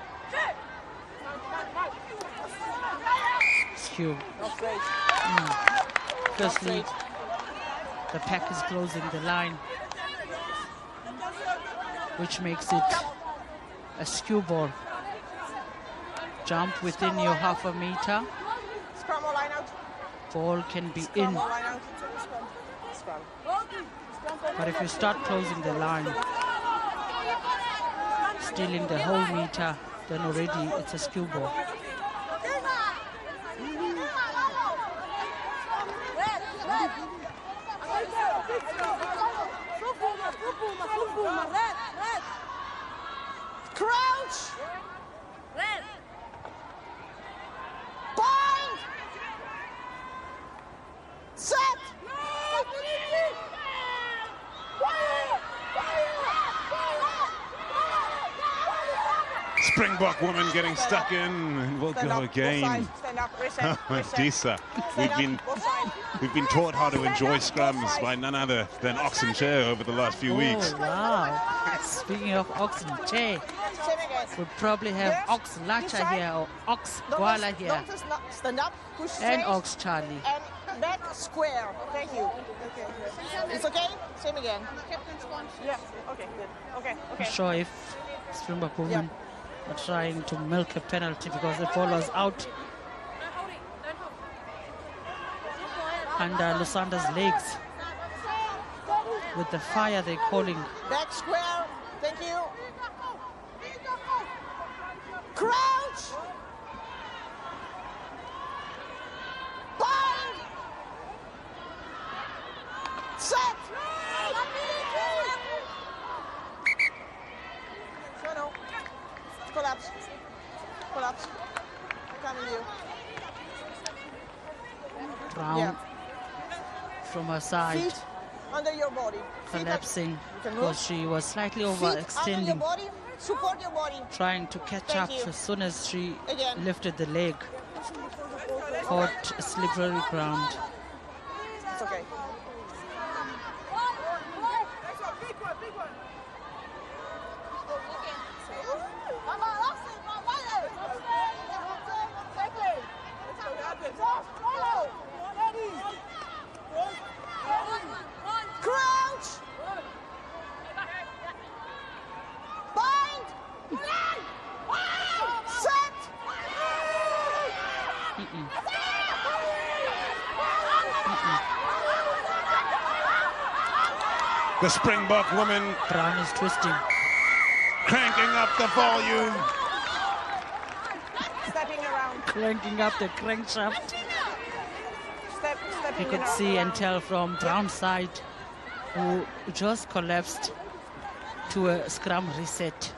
Skew. Firstly, the pack is closing the line, which makes it a skew ball. Jump within your half a meter. Scrum or line out. Ball can be Scrum in. or line out. Scrum. But if you start closing the line, stealing the whole meter, then already it's a skew ball. Crouch. Bind. Set. Springbok woman getting stuck in, and we'll Stand go up, again. both sides. Stand up, reset, reset. Disa, Stand up, both sides. we've been taught how to enjoy scrums by none other than Oxen Chair over the last few weeks. Oh, wow. Speaking of oxen chair, Same again. we probably have Yes, Ox this Lacha side. here or Ox Don't Gwala here stand up, push and straight, Ox Charlie. and back square. Thank you. It's okay? Same again. Yeah, okay, good. Okay, I'm okay. sure if Springbok women are trying to milk a penalty because the ball was out under Lusanda's legs. With the fire they're calling. Back square. Thank you. Crouch. Bind. Set. No. Collapse. Collapse. Coming you. Brown Yeah. from her side, Feet under your body. Feet collapsing You can move. because she was slightly Feet under your overextending, body. Support your body. trying to catch Thank up you. as soon as she Again. lifted the leg. Caught slippery ground. It's okay. Crouch. Bind. Set. The Springbok woman Brown is twisting. cranking up the volume. Stepping around. Cranking up the crankshaft. Stepping You could around. see and tell from Brown's side, who just collapsed to a scrum reset.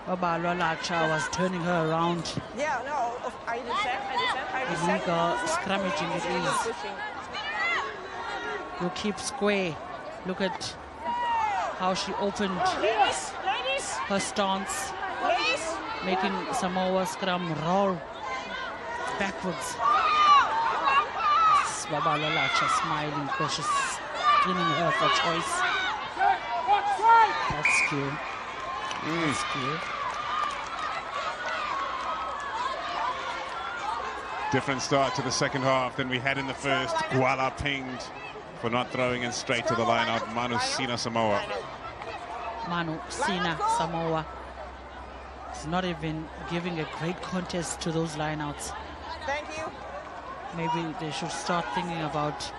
Babalwa Lacha was turning her around. Yeah, no, I understand. Illegal scrummaging it is. Pushing. You keep square. Look at how she opened Ladies, ladies, her stance, ladies. making Samoa scrum roll backwards. Babalwa Lacha smiling because she's screening her for choice. That's cute. That's cute. Different start to the second half than we had in the first. Gwala pinged for not throwing it straight to the line out. Manu Sina Samoa. Manu Sina Samoa is not even giving a great contest to those lineouts. Thank you. Maybe they should start thinking about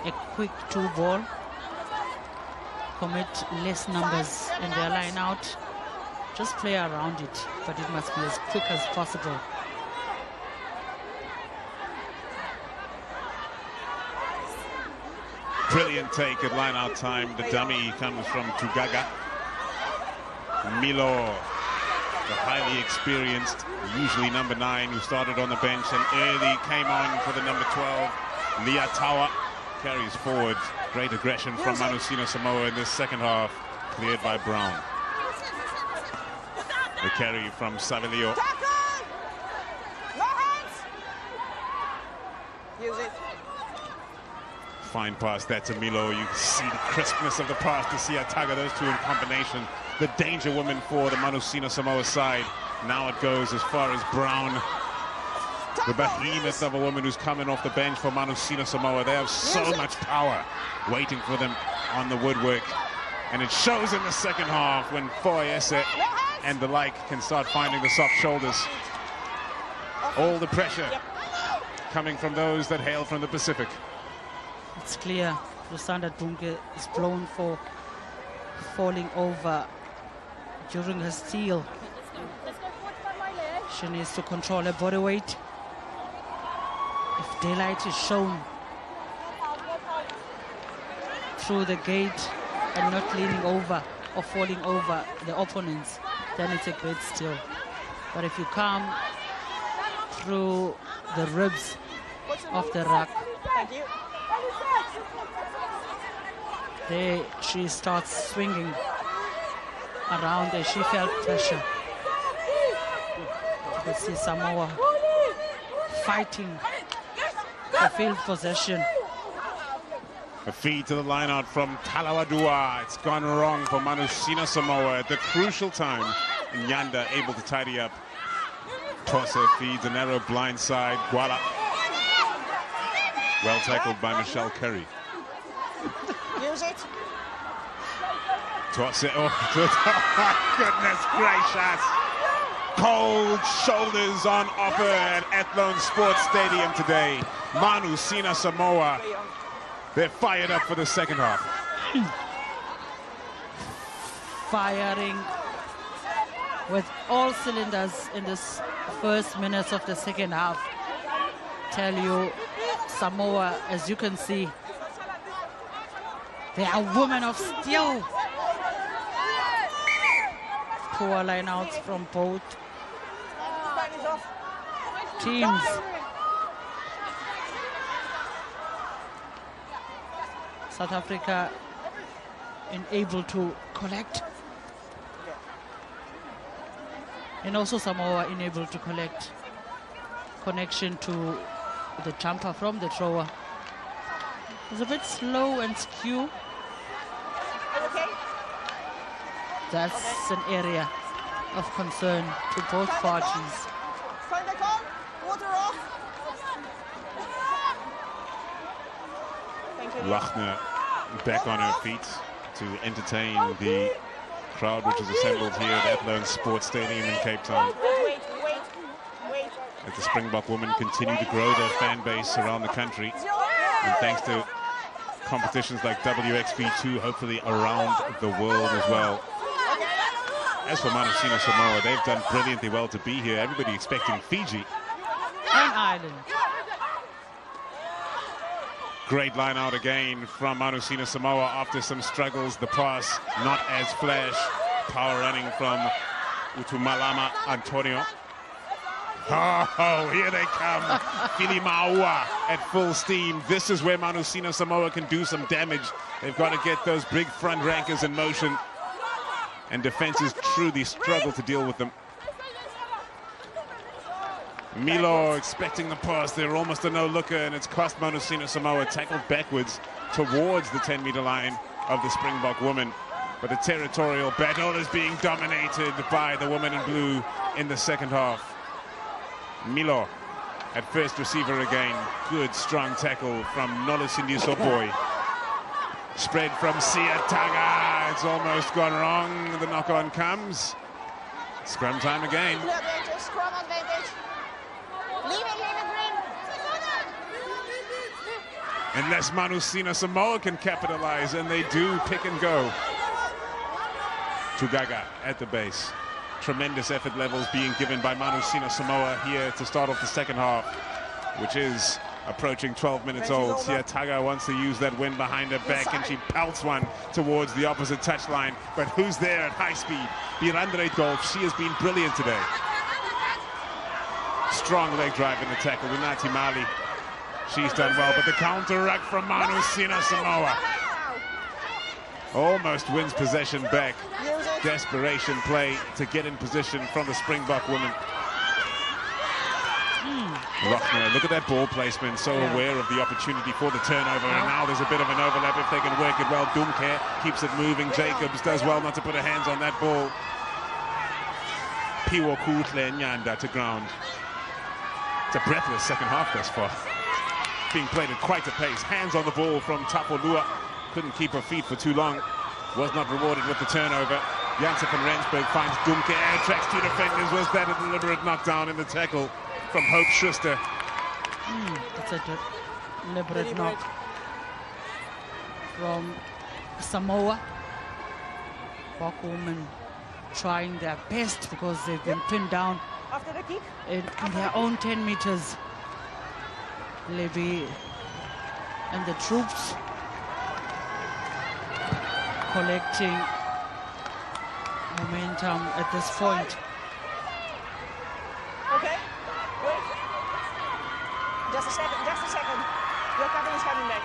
a quick 2-ball. Commit less numbers in their lineout. Just play around it, but it must be as quick as possible. Brilliant take at line-out time. The dummy comes from Tugaga. Milo, the highly experienced, usually number 9, who started on the bench and early came on for the number 12. Liatawa carries forward. Great aggression from Manu Sina Samoa in this second half, cleared by Brown. The carry from Savilio. Tackle! No hands! Use it. Fine pass there to Milo. You can see the crispness of the pass to Siataga, those two in combination. The danger woman for the Manu Sina Samoa side. Now it goes as far as Brown, the behemoth of a woman who's coming off the bench for Manu Sina Samoa. They have so much power waiting for them on the woodwork. And it shows in the second half when Foyese and the like can start finding the soft shoulders. All the pressure coming from those that hail from the Pacific. It's clear Lusanda Dunke is blown for falling over during her steal. She needs to control her body weight. If daylight is shown through the gate and not leaning over or falling over the opponents, then it's a great steal. But if you come through the ribs of the ruck, Thank you. there she starts swinging around there. She felt pressure. You can see Samoa fighting for field possession. A feed to the line out from Talawadua. It's gone wrong for Manusina Samoa at the crucial time. And Nyanda able to tidy up. Tosser feeds a narrow blind side. Gwala. Well tackled by Michelle Curry. Use it. Tosser. Oh, my goodness gracious. Cold shoulders on offer at Athlone Sports Stadium today. Manusina Samoa. They're fired up for the second half. Firing with all cylinders in this first minutes of the second half. Tell you, Samoa, as you can see, they are women of steel. Poor lineouts from both teams. South Africa unable to collect, and also Samoa unable to collect. Connection to the jumper from the thrower was a bit slow and skew. Okay. That's an area of concern to both parties. Turn back on. Water off. Thank you. Lachner back on her feet to entertain the crowd which is assembled here at Athlone Sports Stadium in Cape Town. Wait. As the Springbok women continue to grow their fan base around the country. And thanks to competitions like WXV2, hopefully around the world as well. As for Manusina Samoa, they've done brilliantly well to be here. Everybody expecting Fiji. And Ireland. Great line out again from Manusina Samoa after some struggles. The pass not as flash. Power running from Utumalama Antonio. Oh, here they come. Filimaua at full steam. This is where Manusina Samoa can do some damage. They've got to get those big front rankers in motion. And defenses truly struggle to deal with them. Milo expecting the pass. They're almost a no-looker, and it's cost Manusina Samoa. Tackled backwards towards the 10-meter line of the Springbok woman. But the territorial battle is being dominated by the woman in blue in the second half. Milo at first receiver again. Good strong tackle from Nolasindi Soboy. Spread from Sia Taga. It's almost gone wrong. The knock-on comes. Scrum time again. Clear advantage. Scrum advantage. Leave it, Green. Unless Manusina Samoa can capitalize, and they do. Pick and go. Tugaga at the base. Tremendous effort levels being given by Manusina Samoa here to start off the second half, which is approaching 12 minutes old. Sia Taga wants to use that wind behind her back, and she pelts one towards the opposite touchline. But who's there at high speed? Birandre Dolph. She has been brilliant today. Strong leg drive in the tackle. Unati Mali. She's done well, but the counter ruck from Manusina Samoa almost wins possession back. Desperation play to get in position from the Springbok woman. Rochner, look at that ball placement, so aware of the opportunity for the turnover, and now there's a bit of an overlap if they can work it well. Dumke keeps it moving. Jacobs does well not to put her hands on that ball. Piwo Kutle Nyanda to ground. It's a breathless second half thus far. Being played at quite a pace. Hands on the ball from Tapolua. Couldn't keep her feet for too long. Was not rewarded with the turnover. Janssen van Rensburg finds Dumke. Air tracks two defenders. Was that a deliberate knockdown in the tackle from Hope Schuster? It's a deliberate knock from Samoa. Bok women trying their best because they've been pinned down After the kick. in their own 10 meters. Levy and the troops collecting momentum at this point. Okay, wait. Just a second, just a second. Your captain is coming back.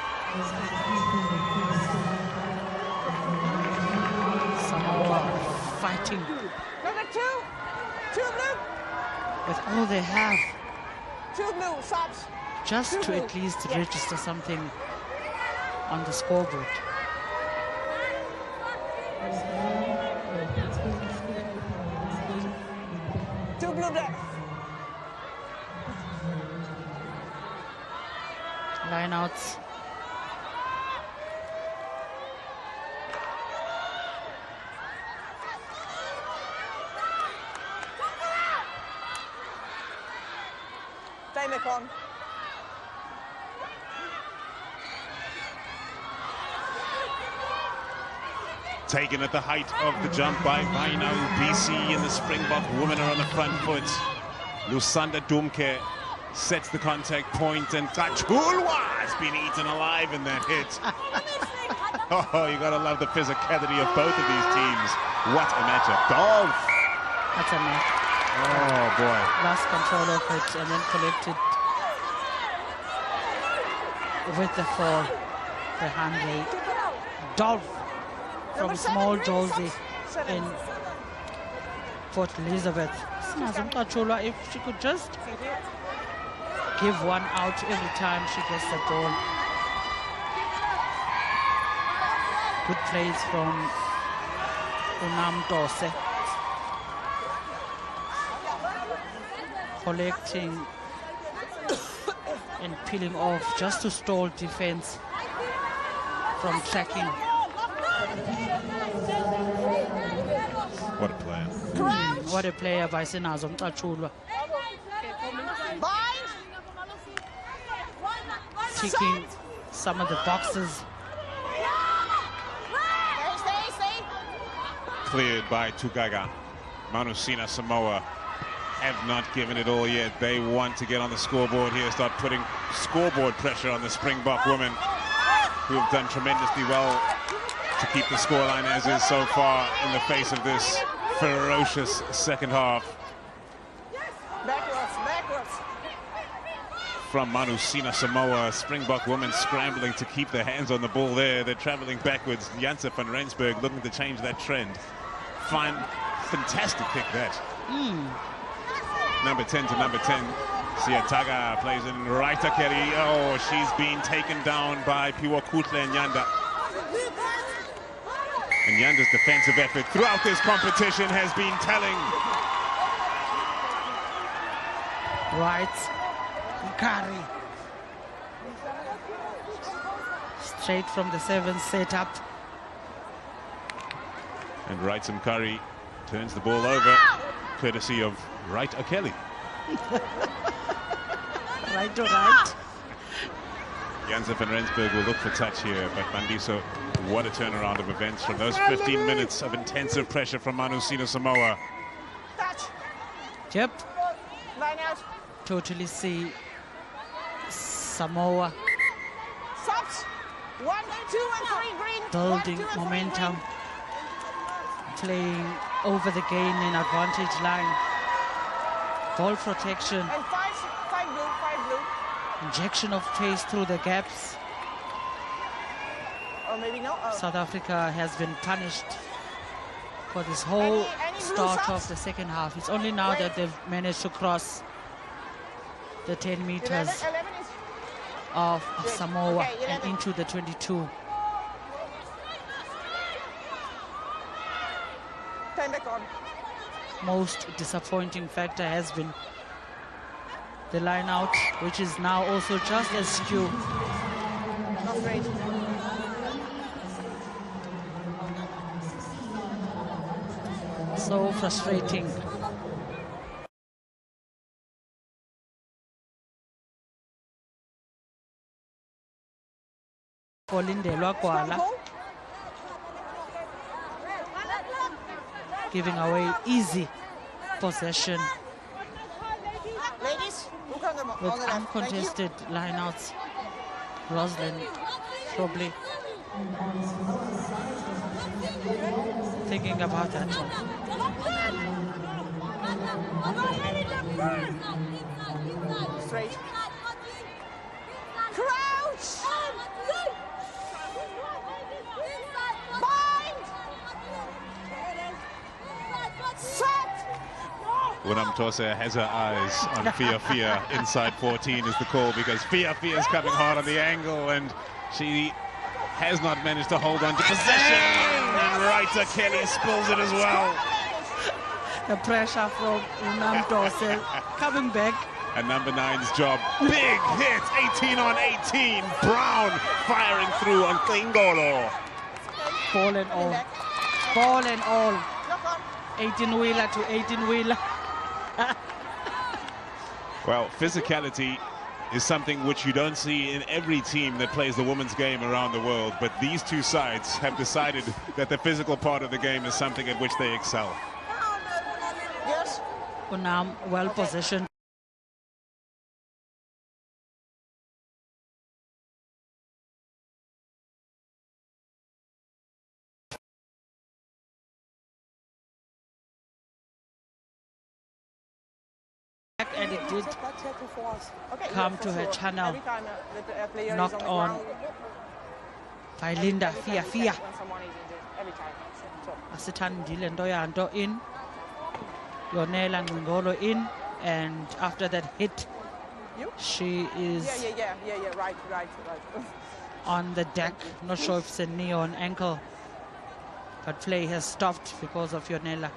Samoa fighting Number 2. 2 blue. with all they have 2 blue, subs. just to at least register something on the scoreboard. Two blue black. Lineouts. Time back on. Taken at the height of the jump by Vainau BC, and the Springbok women are on the front foot. Lusanda Dumke sets the contact point, and Tachulwa has been eaten alive in that hit. Oh, you gotta love the physicality of both of these teams. What a matchup. Dolph! That's a match. Oh boy. Lost control of it and then collected with the fall behind the Dolph from small Josie in Port Elizabeth. Sinazumkachulwa, if she could just give one out every time she gets the ball. Good plays from Unam Dose. Collecting and peeling off just to stall defense from tracking. What a player. What a player by Sinazo Mtachulwa. Bind. Ticking some of the boxes. Stay. Cleared by Tugaga. Manusina Samoa have not given it all yet. They want to get on the scoreboard here, start putting scoreboard pressure on the Springbok women, who have done tremendously well to keep the scoreline as is so far in the face of this ferocious second half. Backwards. From Manusina Samoa, Springbok women scrambling to keep their hands on the ball there. They're traveling backwards. Janse van Rensburg looking to change that trend. Fine, fantastic kick that. Number 10 to number 10. Siataga plays in right Akeri. Oh, she's been taken down by Piwakutle and Nyanda. And Nyanda's defensive effort throughout this competition has been telling. Right. Nkari. Straight from the 7th setup. And Wrights and Curry turns the ball over, courtesy of Right O'Kelly. Right to right. Janse van Rensburg will look for touch here, but Mandiso, what a turnaround of events from those 15 minutes of intensive pressure from Manusina Samoa. Touch. Yep. Line out. Totally see Samoa Subs. 1, 2, and 3 green. building 1, 2, and 3 momentum, green. playing over the gain in advantage line. Ball protection, And 5 blue. injection of pace through the gaps. Or maybe no. Oh. South Africa has been punished for this whole Any blue start subs? of the second half. It's only now that they've managed to cross the 10 meters 11 is of Good. Samoa Okay, and 11. into the 22. time back on. Most disappointing factor has been the line out, which is now also just as skewed. Not great. So frustrating. Kolindelwa Kwala Goal. giving away easy possession. Ladies, who can with uncontested lineouts. Rosalind probably thinking about that one. Straight. Crouch! Bind! Set! Winam Tosa has her eyes on Fia inside 14 is the call, because Fia is coming hard on the angle and she has not managed to hold on to possession, and Reiter Kelly spills it as well. The pressure from Winam Tosa coming back. And number 9's job. Big hit, 18 on 18. Brown firing through on Klingolo. Ball and all. Ball and all. 18-wheeler to 18-wheeler. Well, physicality is something which you don't see in every team that plays the women's game around the world, but these two sides have decided that the physical part of the game is something at which they excel. Yes. Winam well positioned. And it did come to her channel, knocked on by Linda Fia. Asithandile Ntoyanto in, Yonela Ngolo in, and after that hit, she is right. on the deck. Not sure if it's a knee or an ankle, but play has stopped because of Yonela.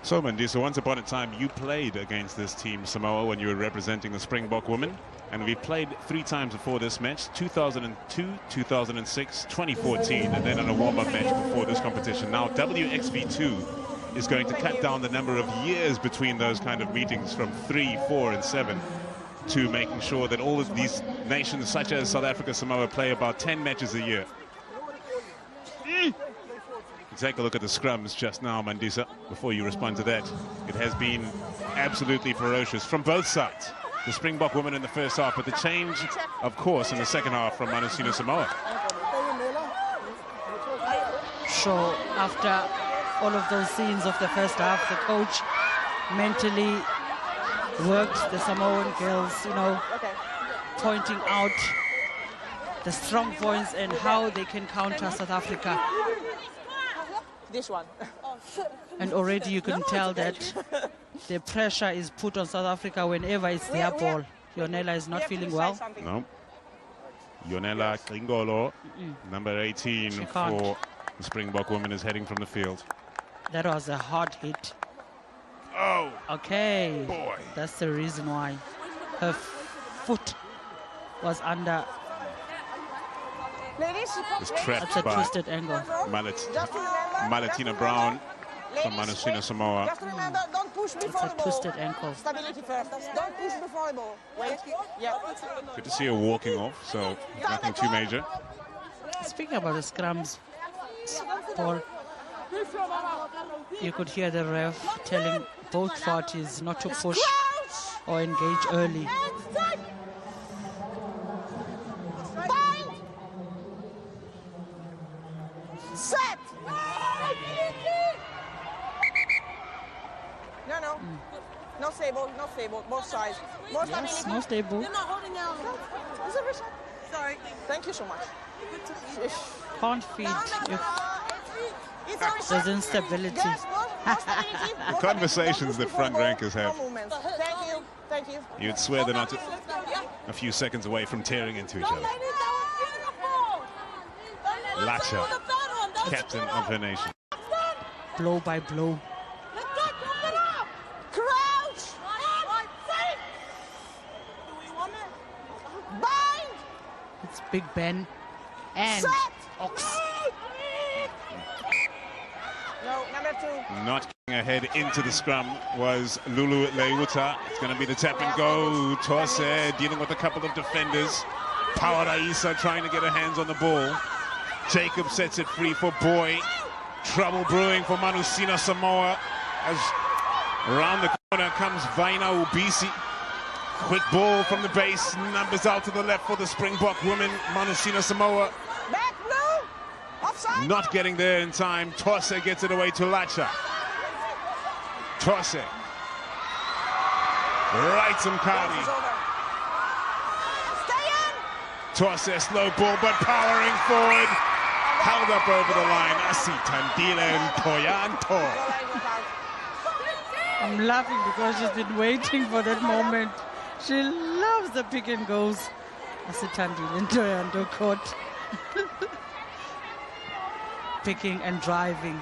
So Mandisa, once upon a time you played against this team, Samoa, when you were representing the Springbok women, and we played 3 times before this match: 2002, 2006, 2014, and then on a warm-up match before this competition. Now WXV2 is going to cut down the number of years between those kind of meetings from 3, 4 and 7 to making sure that all of these nations such as South Africa, Samoa play about 10 matches a year. Take a look at the scrums just now, Mandisa, before you respond to that. It has been absolutely ferocious from both sides. The Springbok women in the first half, but the change, of course, in the second half from Manusina Samoa. So after all of those scenes of the first half, the coach mentally worked the Samoan girls, you know, pointing out the strong points and how they can counter South Africa. This one. And already you can tell that the pressure is put on South Africa whenever it's their ball. Yonela is not feeling well. No. Yonela Klingolo, number 18 for the Springbok women, is heading from the field. That was a hard hit. Oh, okay. boy. That's the reason why her foot was under. Ladies, It's trapped That's a by twisted angle. Malatina Brown from Manusina Samoa. Just remember, don't push before It's a the ball. twisted ankle. Stability first. Don't push before the ball. Wait. Yeah. Good to see her walking off, so nothing too major. Speaking about the scrums, Paul, you could hear the ref telling both parties not to push or engage early. Set. No. Not stable. Both sides. More Yes, stability. no stable. Is it reset? Sorry. Thank you so much. Can't feed if It's a reset. there's instability. Yes, more stability. The conversations that front rankers have. Thank you. You'd swear they're not a few seconds away from tearing into each other. Lacha, captain of her nation. Blow by blow. Crouch. Bind. It's Big Ben and Set. Ox. No, number 2. Not getting ahead into the scrum was Lulu Leuta. It's going to be the tap and go. Tose dealing with a couple of defenders. Paola Isa trying to get her hands on the ball. Jacob sets it free for Boy. Trouble brewing for Manusina Samoa as around the corner comes Vaina Ubisi. Quick ball from the base, numbers out to the left for the Springbok women. Manusina Samoa Back, blue. Offside. not getting there in time. Tose gets it away to Lacha. Tose. Right some Kali. Stay in. Tose, slow ball, but powering forward. Held up over the line. Asi Tandile and Poyanto. I'm laughing because she's been waiting for that moment. She loves the pick and goes. Asitandile and Toyando caught. Picking and driving.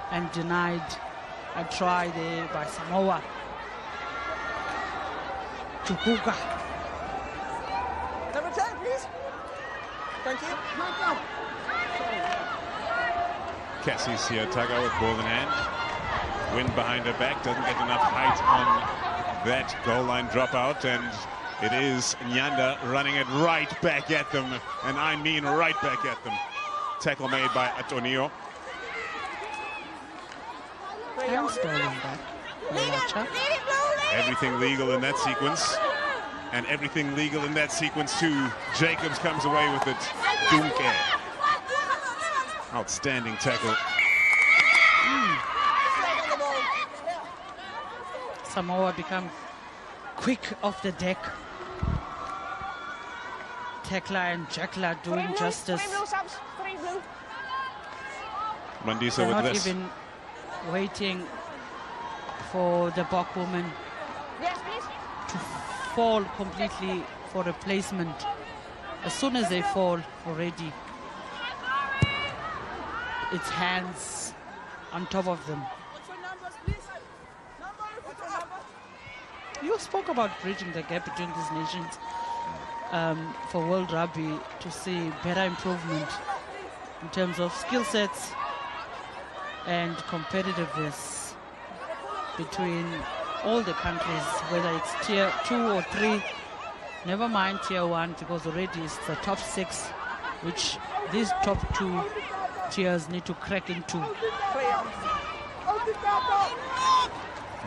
And denied a try there by Samoa. Tukuka. Number 10, please. Thank you. Cassie Siataga with ball in hand. Wind behind her back, doesn't get enough height on that goal line dropout, and it is Nyanda running it right back at them, and I mean right back at them. Tackle made by Antonio. And stolen back. Lacha. Everything legal in that sequence, and everything legal in that sequence too. Jacobs comes away with it. Dunke. Outstanding tackle. Samoa become quick off the deck. Tekla and Jackla doing justice. Mandisa They're with not this. even waiting for the Bok woman to fall completely for replacement. As soon as they fall already, it's hands on top of them. You spoke about bridging the gap between these nations for World Rugby to see better improvement in terms of skill sets and competitiveness between all the countries, whether it's tier 2 or 3, never mind tier 1, because already it's the top 6, which these top 2 tiers need to crack into.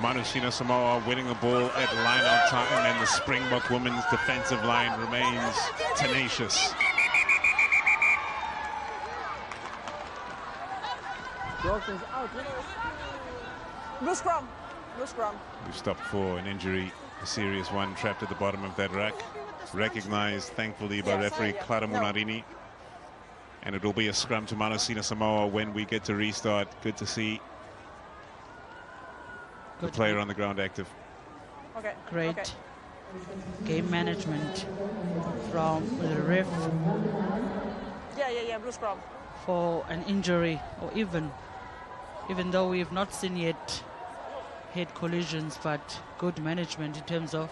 Manusina Samoa winning the ball at line-out time, and the Springbok women's defensive line remains tenacious. Blue scrum. Blue scrum. We've stopped for an injury, a serious one, trapped at the bottom of that rack. Recognized, thankfully, by referee Clara Munarini. And it will be a scrum to Manusina Samoa when we get to restart. Good to see the player on the ground active. Okay. Great Okay. game management from the ref Yeah. Blue scrum. for an injury, or even though we have not seen yet head collisions, but good management in terms of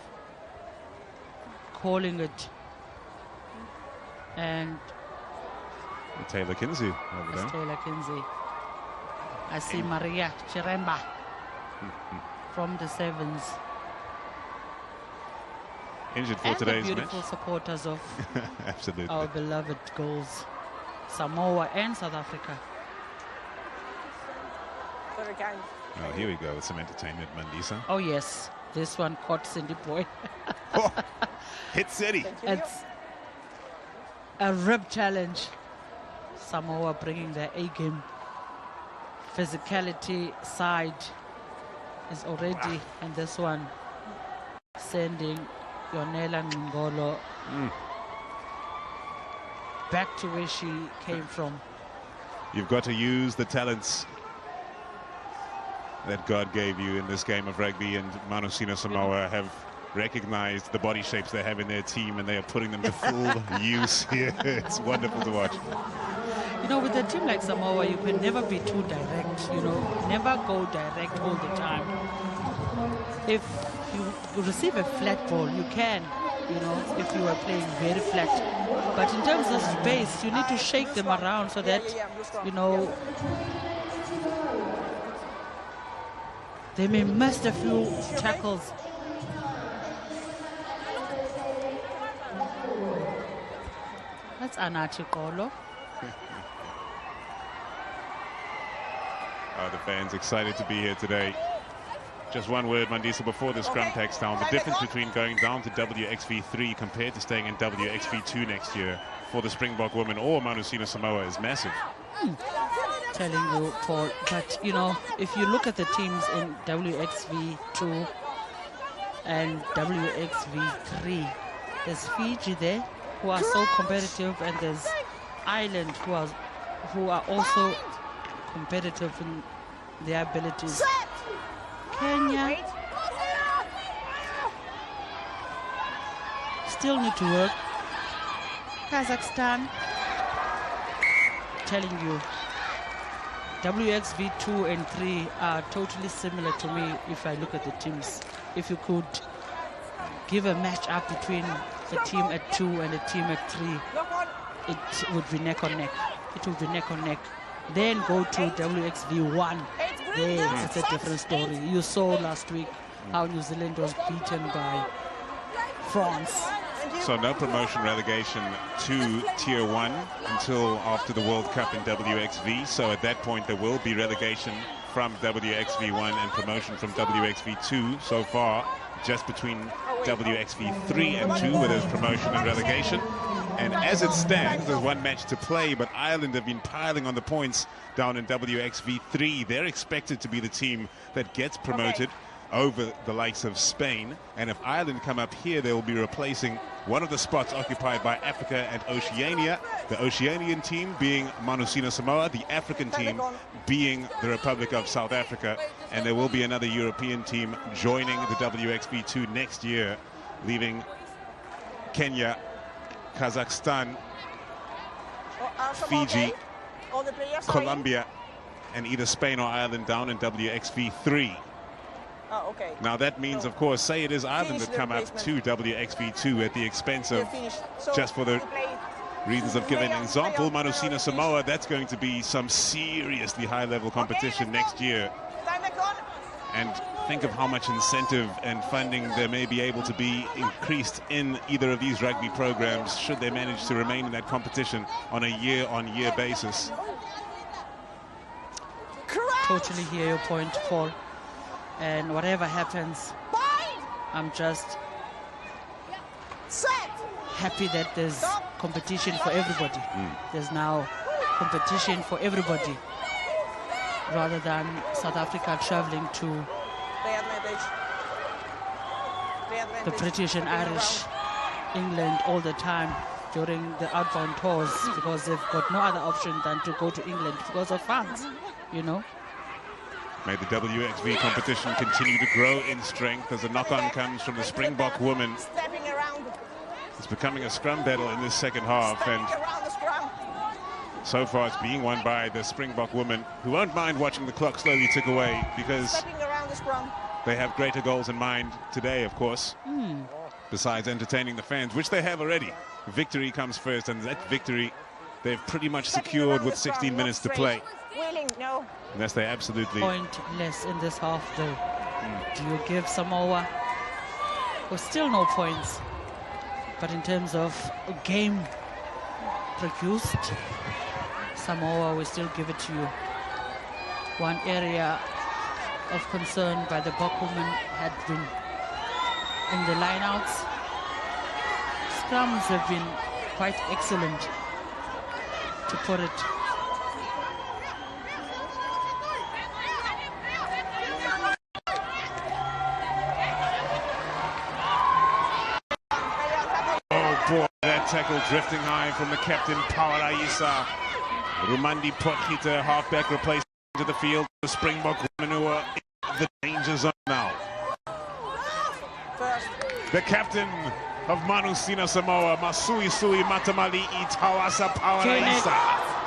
calling it. And Taylor Kinsey over it's there. Taylor Kinsey. I see Maria Chiremba from the sevens. Injured for And the today's beautiful match. supporters of Absolutely. our beloved goals, Samoa and South Africa. Very kind. Oh, here we go with some entertainment, Mandisa. Oh yes, this one caught Cindy Boy. Oh, hit city. It's a rib challenge. Samoa bringing their A-game. Physicality side is already in this one, sending Yonela Ngolo back to where she came from. You've got to use the talents that God gave you in this game of rugby, and Manusina Samoa have recognized the body shapes they have in their team, and they are putting them to full use here. It's wonderful to watch. You know, with a team like Samoa, you can never be too direct, you know, never go direct all the time. If you receive a flat ball, you can, you know, if you are playing very flat. But in terms of space, you need to shake them around so that, you know, they may miss a few tackles. That's Anachi Kolo. The fans excited to be here today. Just one word, Mandisa, before the scrum takes down. The difference between going down to WXV3 compared to staying in WXV2 next year for the Springbok women or Manusina Samoa is massive. Telling you, Paul, but you know, if you look at the teams in WXV2 and WXV3, there's Fiji there who are so competitive, and there's Ireland who are also competitive in their abilities. Kenya still need to work. Kazakhstan, telling you, WXV2 and 3 are totally similar to me if I look at the teams. If you could give a match up between a team at 2 and a team at 3, it would be neck on neck. It would be neck on neck. Then go to WXV1. There, it's a different story. You saw last week how New Zealand was beaten by France. So no promotion relegation to Tier 1 until after the World Cup in WXV. So at that point there will be relegation from WXV1 and promotion from WXV2. So far just between WXV3 and 2 where there's promotion and relegation. And as it stands, there's one match to play, but Ireland have been piling on the points down in WXV3. They're expected to be the team that gets promoted over the likes of Spain. And if Ireland come up here, they will be replacing one of the spots occupied by Africa and Oceania. The Oceanian team being Manusina Samoa, the African team being the Republic of South Africa. And there will be another European team joining the WXV2 next year, leaving Kenya, Kazakhstan, Fiji, Colombia, and either Spain or Ireland down in WXV3. Oh, okay. Now that means, of course, say it is Ireland that come up to WXV2 at the expense of, just for the reasons of giving an example, Manusina Samoa, that's going to be some seriously high-level competition next year. And think of how much incentive and funding there may be able to be increased in either of these rugby programs should they manage to remain in that competition on a year-on-year basis. Totally hear your point, Paul. And whatever happens, I'm just happy that there's competition for everybody. There's now competition for everybody, rather than South Africa traveling to the British and Irish, England all the time during the outbound tours, because they've got no other option than to go to England because of funds, you know. May the WXV competition continue to grow in strength as the knock-on comes from the Springbok women. It's becoming a scrum battle in this second half, and so far it's being won by the Springbok women, who won't mind watching the clock slowly tick away because they have greater goals in mind today, of course, besides entertaining the fans, which they have already. Victory comes first, and that victory they've pretty much secured with 16 minutes to play. Unless they absolutely... Pointless in this half, though. Do you give Samoa? Well, still no points. But in terms of game produced, Samoa will still give it to you. One area of concern by the Bok women had been in the lineouts. Scrums have been quite excellent, to put it. Boy, that tackle drifting high from the captain, Paula Isa. Rumandi Potkita, halfback, replaced into the field. The Springbok women who are in the danger zone now. The captain of Manusina Samoa, Masuisui Matamali'i Tawasa Paula Isa,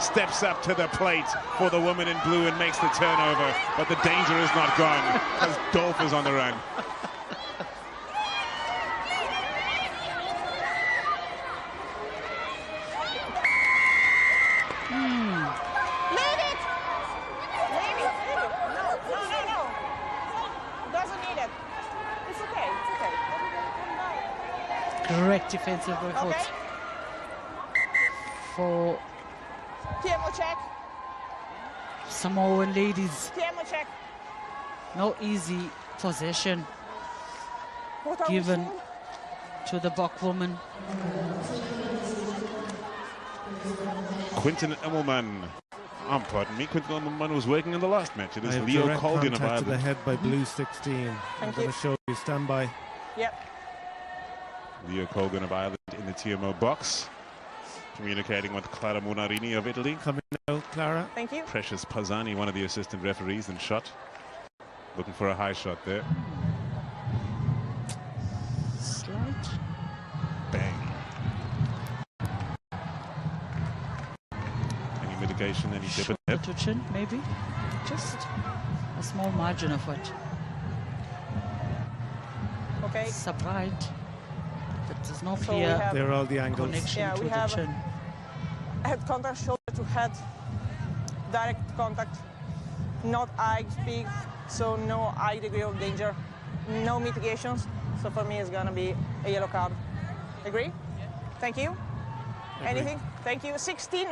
steps up to the plate for the woman in blue and makes the turnover. But the danger is not gone as Dolph is on the run. Great defensive effort for Samoan ladies. No easy possession What are we given saying? to the Bok woman. Quinton Immelman. Pardon me, Quinton Immelman was working in the last match. It is Leo direct Colgan of contact to the Ireland. head by blue 16. I'm Thank going you. to show you. Stand by. Yep. Leo Colgan of Ireland in the TMO box. Communicating with Clara Munarini of Italy. Coming out, Clara. Thank you. Precious Pazzani, one of the assistant referees, and shot. Looking for a high shot there. Slight. Bang. Any mitigation, any dip at To chin, maybe. Just a small margin of it. Okay. Subright. But there's no So we clear have There are all the angles. connection Yeah, to we the have- chin. head contact, shoulder to head, direct contact, not eye speak, so no eye degree of danger, no mitigations. So for me, it's gonna be a yellow card. Agree? Thank you. Anything? Thank you. 16.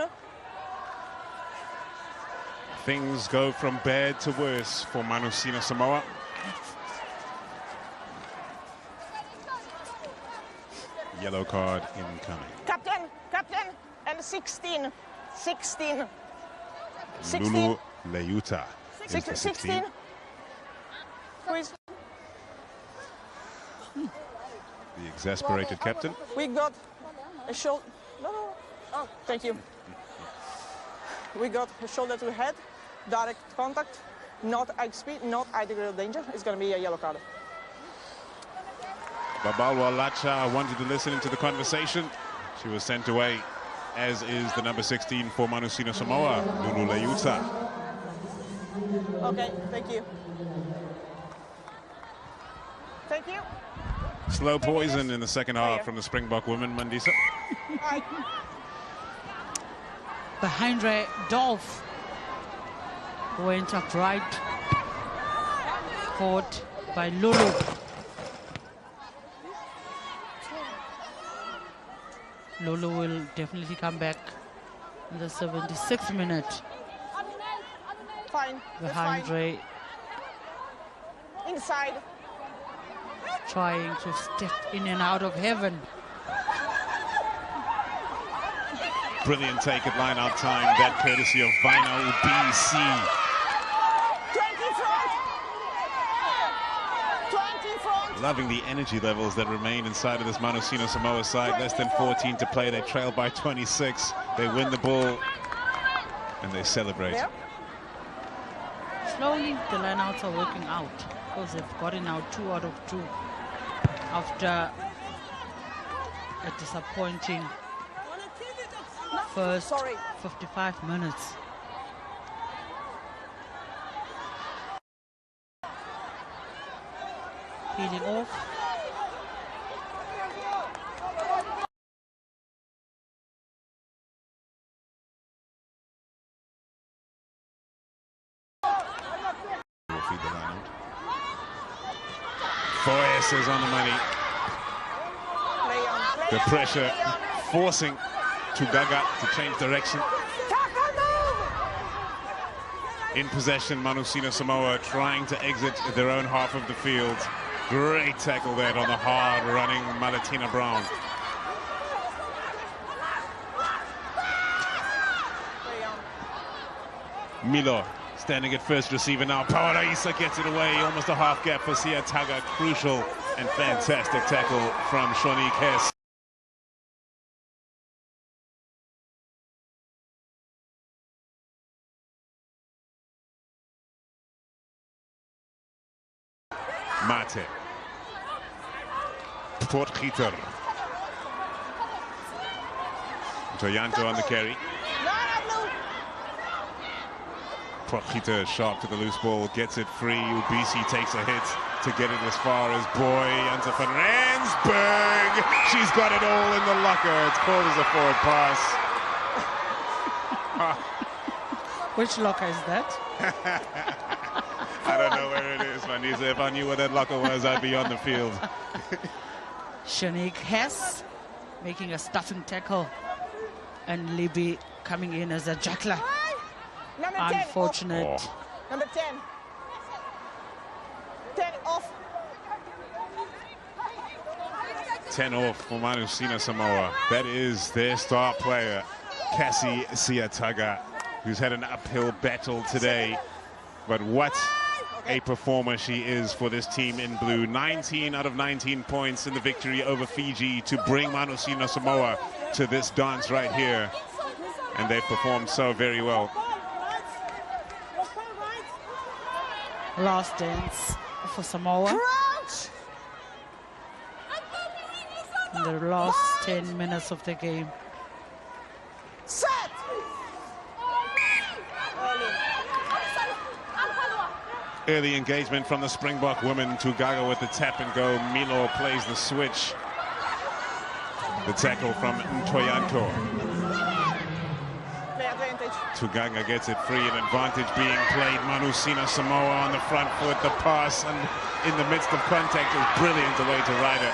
Things go from bad to worse for Manusina Samoa. Yellow card incoming. Captain, and 16. 16. 16. Lulu Leuta is the 16. Who is? the exasperated captain. We got a shoulder. No. Oh, thank you. We got a shoulder to head, direct contact, not eye speed, not eye degree of danger. It's going to be a yellow card. Babalwa Lacha wanted to listen into the conversation. She was sent away, as is the number 16 for Manusina Samoa, Lulu Leuta. Okay, thank you. Thank you. Slow poison in the second half from the Springbok women, Mandisa. Hi. Behind Ray Dolph went upright, caught by Lulu. Lulu will definitely come back in the 76th minute. Fine. That's Behind fine. Ray, Inside. trying to step in and out of heaven. Brilliant take at line-out time, that courtesy of Vino BC. 20 front. Loving the energy levels that remain inside of this Manusina Samoa side. Less than 14 to play. They trail by 26. They win the ball and they celebrate. There. Slowly, the lineouts are working out because they've gotten out 2 out of 2 after a disappointing first Sorry. 55 minutes. Peeling off. Will feed the line out. 4 S's on the money. Play on. Play The on. pressure forcing Tugaga to change direction. Tackle move. In possession, Manusina Samoa trying to exit their own half of the field. Great tackle there on the hard running Malatina Brown. Play on. Milo standing at first receiver now. Paola Issa gets it away. Almost a half gap for Sia Taga. Crucial and fantastic tackle from Shonique Hess. Mate. Potgieter. Toyanto on the carry. Potgieter sharp to the loose ball, gets it free. Ubisi takes a hit to get it as far as Boy. Janse van Rensburg. She's got it all in the locker. It's called as a forward pass. Which locker is that? I don't know where it is, Vanessa. If I knew where that locker was, I'd be on the field. Shanique Hess making a stuffing tackle and Libby coming in as a juggler. Number 10. Unfortunate. Oh. Number 10. 10 off. 10 off for Manusina Samoa. That is their star player, Cassie Siataga, who's had an uphill battle today. But what a performer she is for this team in blue. 19 out of 19 points in the victory over Fiji to bring Manusina Samoa to this dance right here. And they've performed so very well. Last dance for Samoa. Crouch! In the last 10 minutes of the game. Set! Early engagement from the Springbok women. Tugaga with the tap and go. Milo plays the switch. The tackle from Ntoyanto. Play advantage. Tugaga gets it free, an advantage being played. Manusina Samoa on the front foot. The pass and in the midst of contact is brilliant the way to ride it.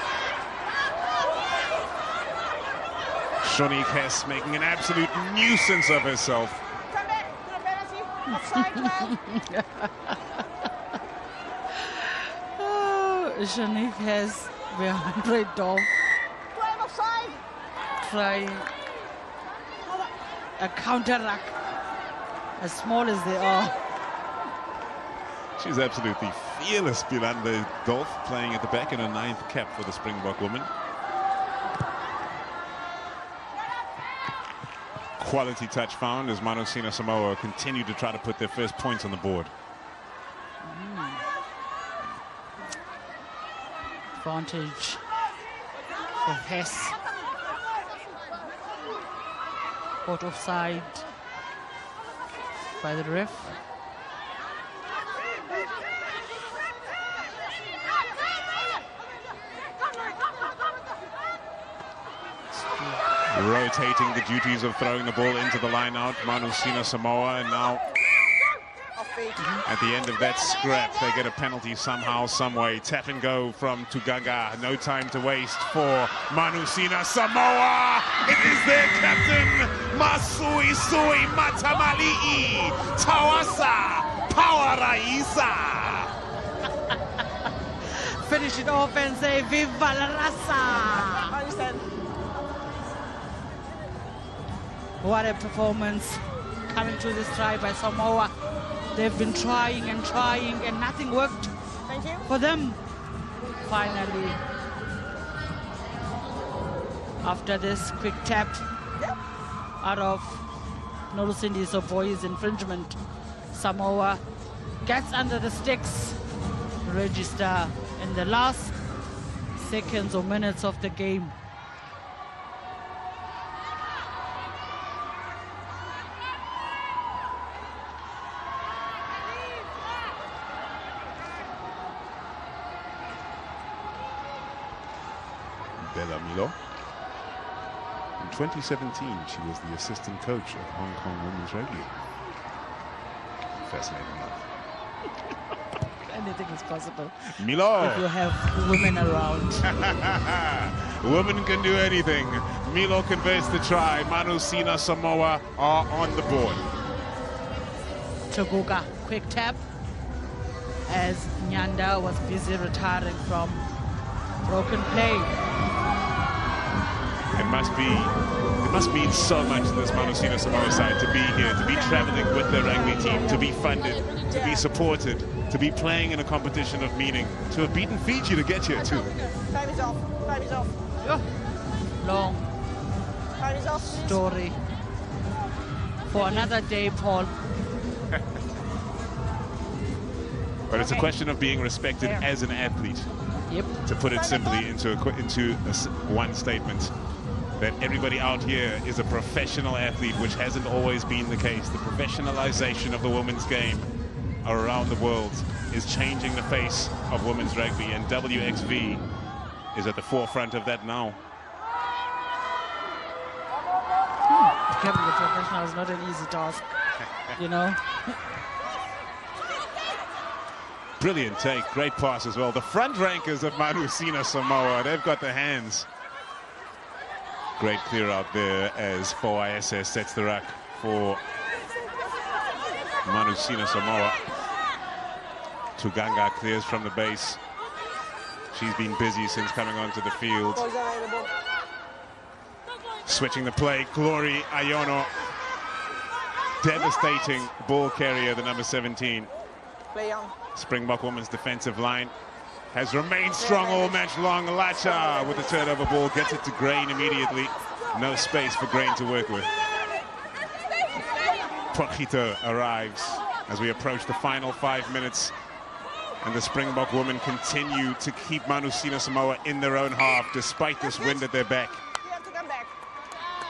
Shonique Hess making an absolute nuisance of herself. Come back to the penalty. Offside 12. Shanique has behind Red Dog 12 offside. trying a counter-rack, as small as they are. She's absolutely fearless, Bilanda Dolph, playing at the back in her 9th cap for the Springbok women. Quality touch found as Manusina Samoa continue to try to put their first points on the board. Advantage for Hess. Caught offside by the ref. Rotating the duties of throwing the ball into the line out, Manusina Samoa, and now Off feet. at the end of that scrap, they get a penalty somehow, some way. Tap and go from Tugaga. No time to waste for Manusina Samoa. It is their captain, Masui Sui Matamali'i Tawasa Pawaraisa. Finish it off and say Viva la Raza! Understand. What a performance coming to this try by Samoa. They've been trying and nothing worked Thank you. for them. Finally, after this quick tap Yep. out of Norusindi's boys infringement, Samoa gets under the sticks, register in the last seconds or minutes of the game. Bella Milo. In 2017, she was the assistant coach of Hong Kong women's rugby. Fascinating enough. Anything is possible Milo! if you have women around. Women can do anything. Milo converts the try. Manusina Samoa are on the board. Toguga, quick tap as Nyanda was busy retiring from broken play. It must mean so much to this Manusina Samoa side to be here, to be traveling with their rugby team, to be funded, to be supported, to be playing in a competition of meaning, to have beaten Fiji to get here too. Time is off. Time is off. Long Time is off. Please. story for another day, Paul. But it's a question of being respected There. as an athlete. Yep. To put it simply into one statement, that everybody out here is a professional athlete, which hasn't always been the case. The professionalization of the women's game around the world is changing the face of women's rugby, and WXV is at the forefront of that now. Becoming a professional is not an easy task, you know. Brilliant take, great pass as well. The front rankers of Manusina Samoa, they've got the hands. Great clear out there as RSA sets the ruck for Manusina Samoa. Tuganga clears from the base. She's been busy since coming onto the field. Balls available. Switching the play, Glory Ayono. Devastating ball carrier, the number 17. Play on. Springbok women's defensive line has remained strong all match long. Lacha with the turnover ball gets it to Grain immediately. No space for Grain to work with. Potgieter arrives as we approach the final 5 minutes. And the Springbok women continue to keep Manusina Samoa in their own half despite this wind at their back. You have to come back.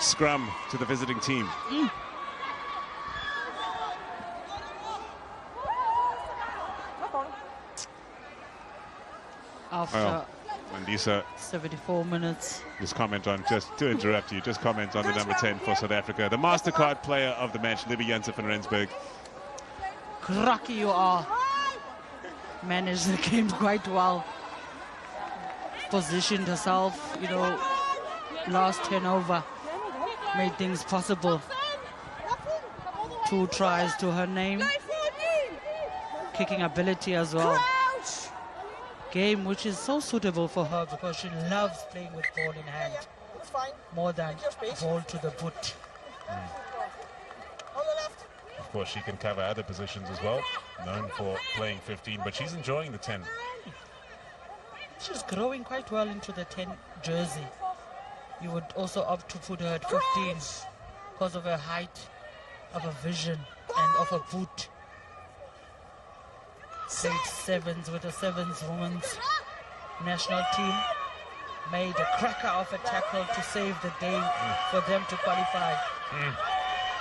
Scrum to the visiting team. No problem. After Well, Mandisa, 74 minutes. just comment on, just to interrupt you, just comment on the number 10 for South Africa. The MasterCard player of the match, Libby Jansen van Rensburg. Cracky you are. Managed the game quite well. Positioned herself, you know, last turnover. Made things possible. 2 tries to her name. Kicking ability as well. Game which is so suitable for her because she loves playing with ball in hand. It's fine. More than ball to the boot. On the left. Of course, she can cover other positions as well, known for playing 15, but she's enjoying the 10. She's growing quite well into the 10 jersey. You would also opt to put her at 15 because of her height, of her vision, and of her boot. Played sevens with the sevens women's national team. Made a cracker of a tackle to save the day for them to qualify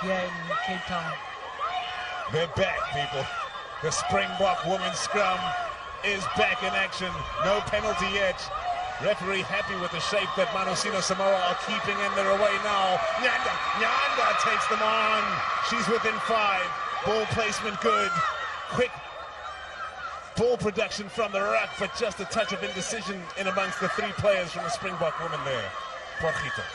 here in Cape Town. They're back, people. The Springbok women's scrum is back in action. No penalty yet. Referee happy with the shape that Manusina Samoa are keeping in their away now. Nyanda takes them on. She's within 5. Ball placement good. Quick ball production from the ruck, but just a touch of indecision in amongst the 3 players from the Springbok women there. Potgieter.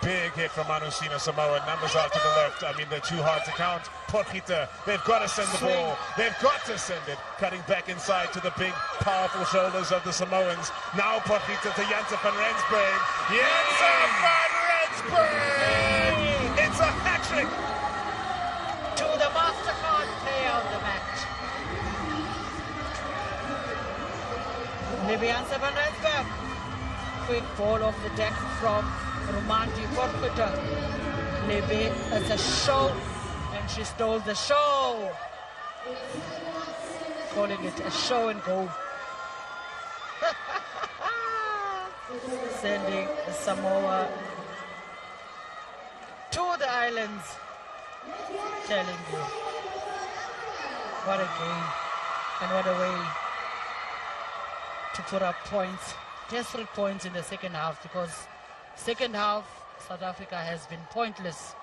Big hit from Manusina Samoa. Numbers out to the left. I mean, they're too hard to count. Potgieter, they've got to send the ball. They've got to send it. Cutting back inside to the big, powerful shoulders of the Samoans. Now Potgieter to Jansen van Rensburg. Jansen van Rensburg! It's a hat-trick! To the MasterCard player of the match. Libby Jansen van Rensburg. Quick ball off the deck from Romandi Potgieter. Libby, it's a show, and she stole the show. Calling it a show and go. Sending Samoa to the islands. Telling you, what a game and what a way to put up points, desperate points in the second half, because second half South Africa has been pointless.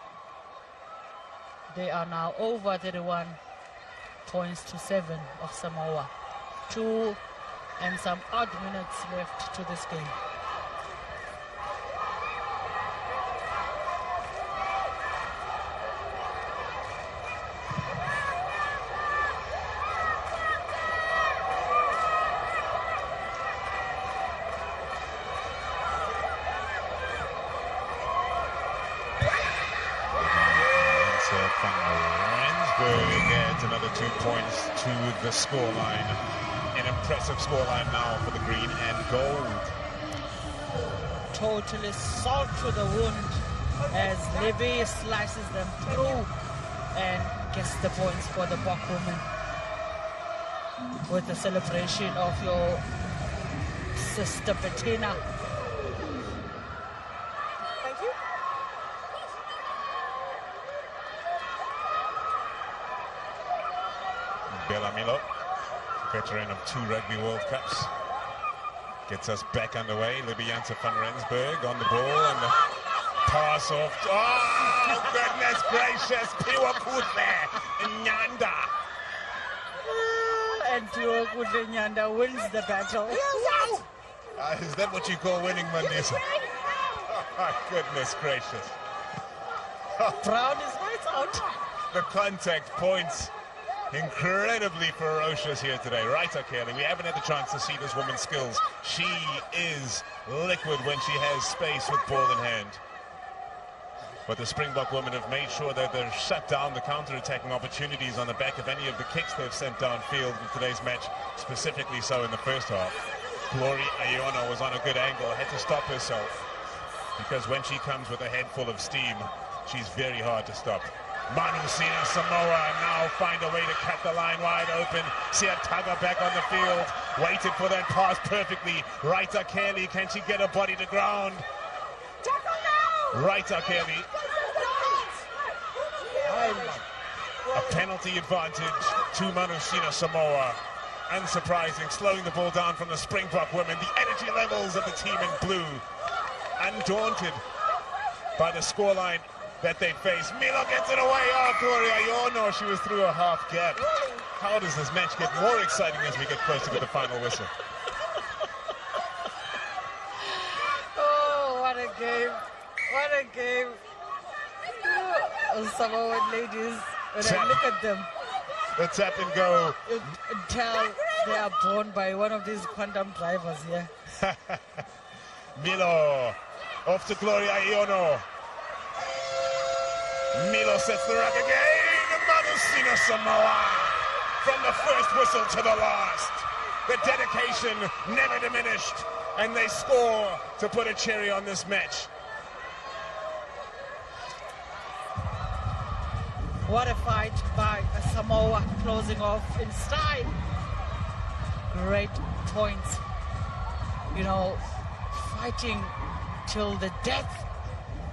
They are now over 31 points to 7 of Samoa. 2 and some odd minutes left to this game. Another 2 points to the scoreline. An impressive scoreline now for the green and gold. Totally salt to the wound as Libby slices them through and gets the points for the Bok women. With the celebration of your sister Bettina. Thank you. Bellamilo, veteran of 2 Rugby World Cups, gets us back underway. Libby Jansen van Rensburg on the ball and the pass off. Oh, goodness gracious! Piwa Kudle Nyanda. And Piwa Kudle Nyanda wins the battle. Is that what you call winning, Mandisa? Oh, goodness gracious. Brown is lights out. The contact points Incredibly ferocious here today. Right, Kelly. We haven't had the chance to see this woman's skills. She is liquid when she has space with ball in hand. But the Springbok women have made sure that they've shut down the counter-attacking opportunities on the back of any of the kicks they've sent downfield in today's match, specifically so in the first half. Glory Ayono was on a good angle, had to stop herself, because when she comes with a head full of steam, she's very hard to stop. Manusina Samoa now find a way to cut the line wide open. Siataga back on the field, waited for that pass perfectly. Right, Kelly, can she get her body to ground? Right, Kelly. A penalty advantage to Manusina Samoa. Unsurprising, slowing the ball down from the Springbok women. The energy levels of the team in blue, undaunted by the scoreline that they face. Milo gets it away. Oh, Gloria Ayono, she was through a half gap. How does this match get more exciting as we get closer to the final whistle? Oh, what a game. What a game. Samoan ladies, when I look at them, the tap and go. Tell they are born by one of these quantum drivers here. Milo off to Gloria Ayono. Milo sets the ruck again. Manusina Samoa from the first whistle to the last. The dedication never diminished, and they score to put a cherry on this match. What a fight by Samoa, closing off in style. Great points. You know, fighting till the death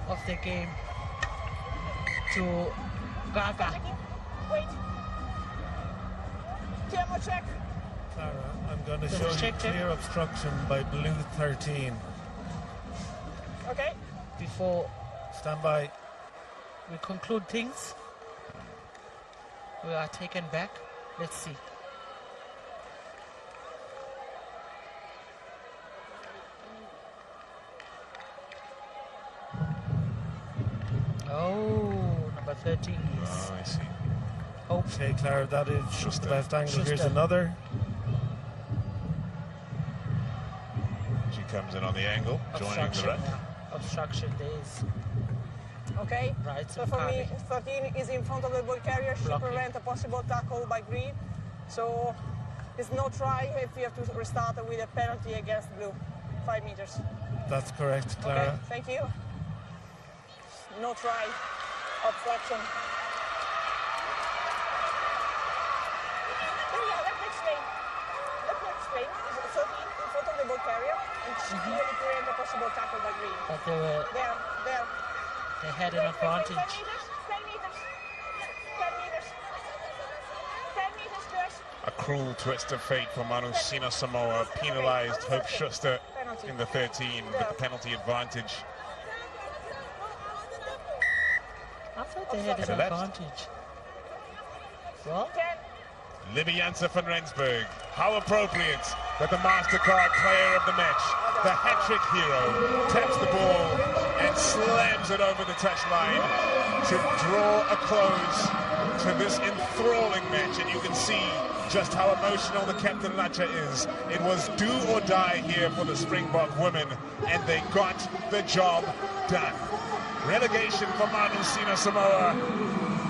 of the game to Gaga. Wait. Camera check. Clara, I'm going to show you clear obstruction by blue 13. Okay. Before Stand by. we conclude things, we are taken back. Let's see. Oh, number 13 is. Oh, I see. Okay, Clara, that is Schuster. the left angle. Here's Schuster. another. She comes in on the angle, joining the Obstruction, ruck. yeah. Obstruction, there is. Okay. Right, So for me, 13 is in front of the ball carrier. She Blocking. prevent a possible tackle by Green. So it's no try if you have to restart with a penalty against blue. 5 meters. That's correct, Okay, Clara. thank you. No try. Obstruction. Let me explain. Let me explain. It's 13 in front of the ball carrier, and she clearly prevent a possible tackle by Green. But There. they had an advantage. 10 meters. 10 meters. 10 meters. 10 meters, Chris. A cruel twist of fate for Manusina Samoa, penalized Hope Schuster in the 13 with the penalty advantage. I thought they had To the an left. advantage. Well, 10. Libby Janssen van Rensburg. How appropriate that the MasterCard player of the match, the hat-trick hero, taps the ball and slams it over the touchline to draw a close to this enthralling match. And you can see just how emotional the Captain Lacha is. It was do or die here for the Springbok women, and they got the job done. Relegation for Manusina Samoa.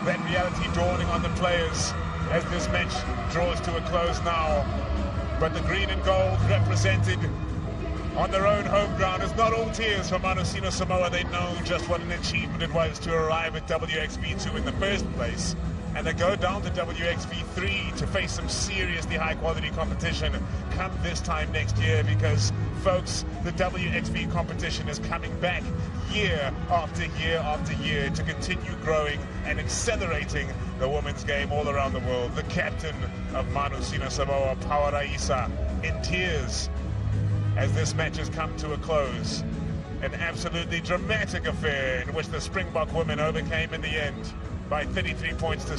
That reality dawning on the players as this match draws to a close now. But the green and gold represented on their own home ground is not all tears for Manusina Samoa. They know just what an achievement it was to arrive at WXV2 in the first place. And they go down to WXV3 to face some seriously high-quality competition come this time next year, because, folks, the WXV competition is coming back year after year after year to continue growing and accelerating the women's game all around the world. The captain of Manusina Samoa, Pawaraisa, in tears as this match has come to a close. An absolutely dramatic affair in which the Springbok women overcame in the end by 33 points to 7.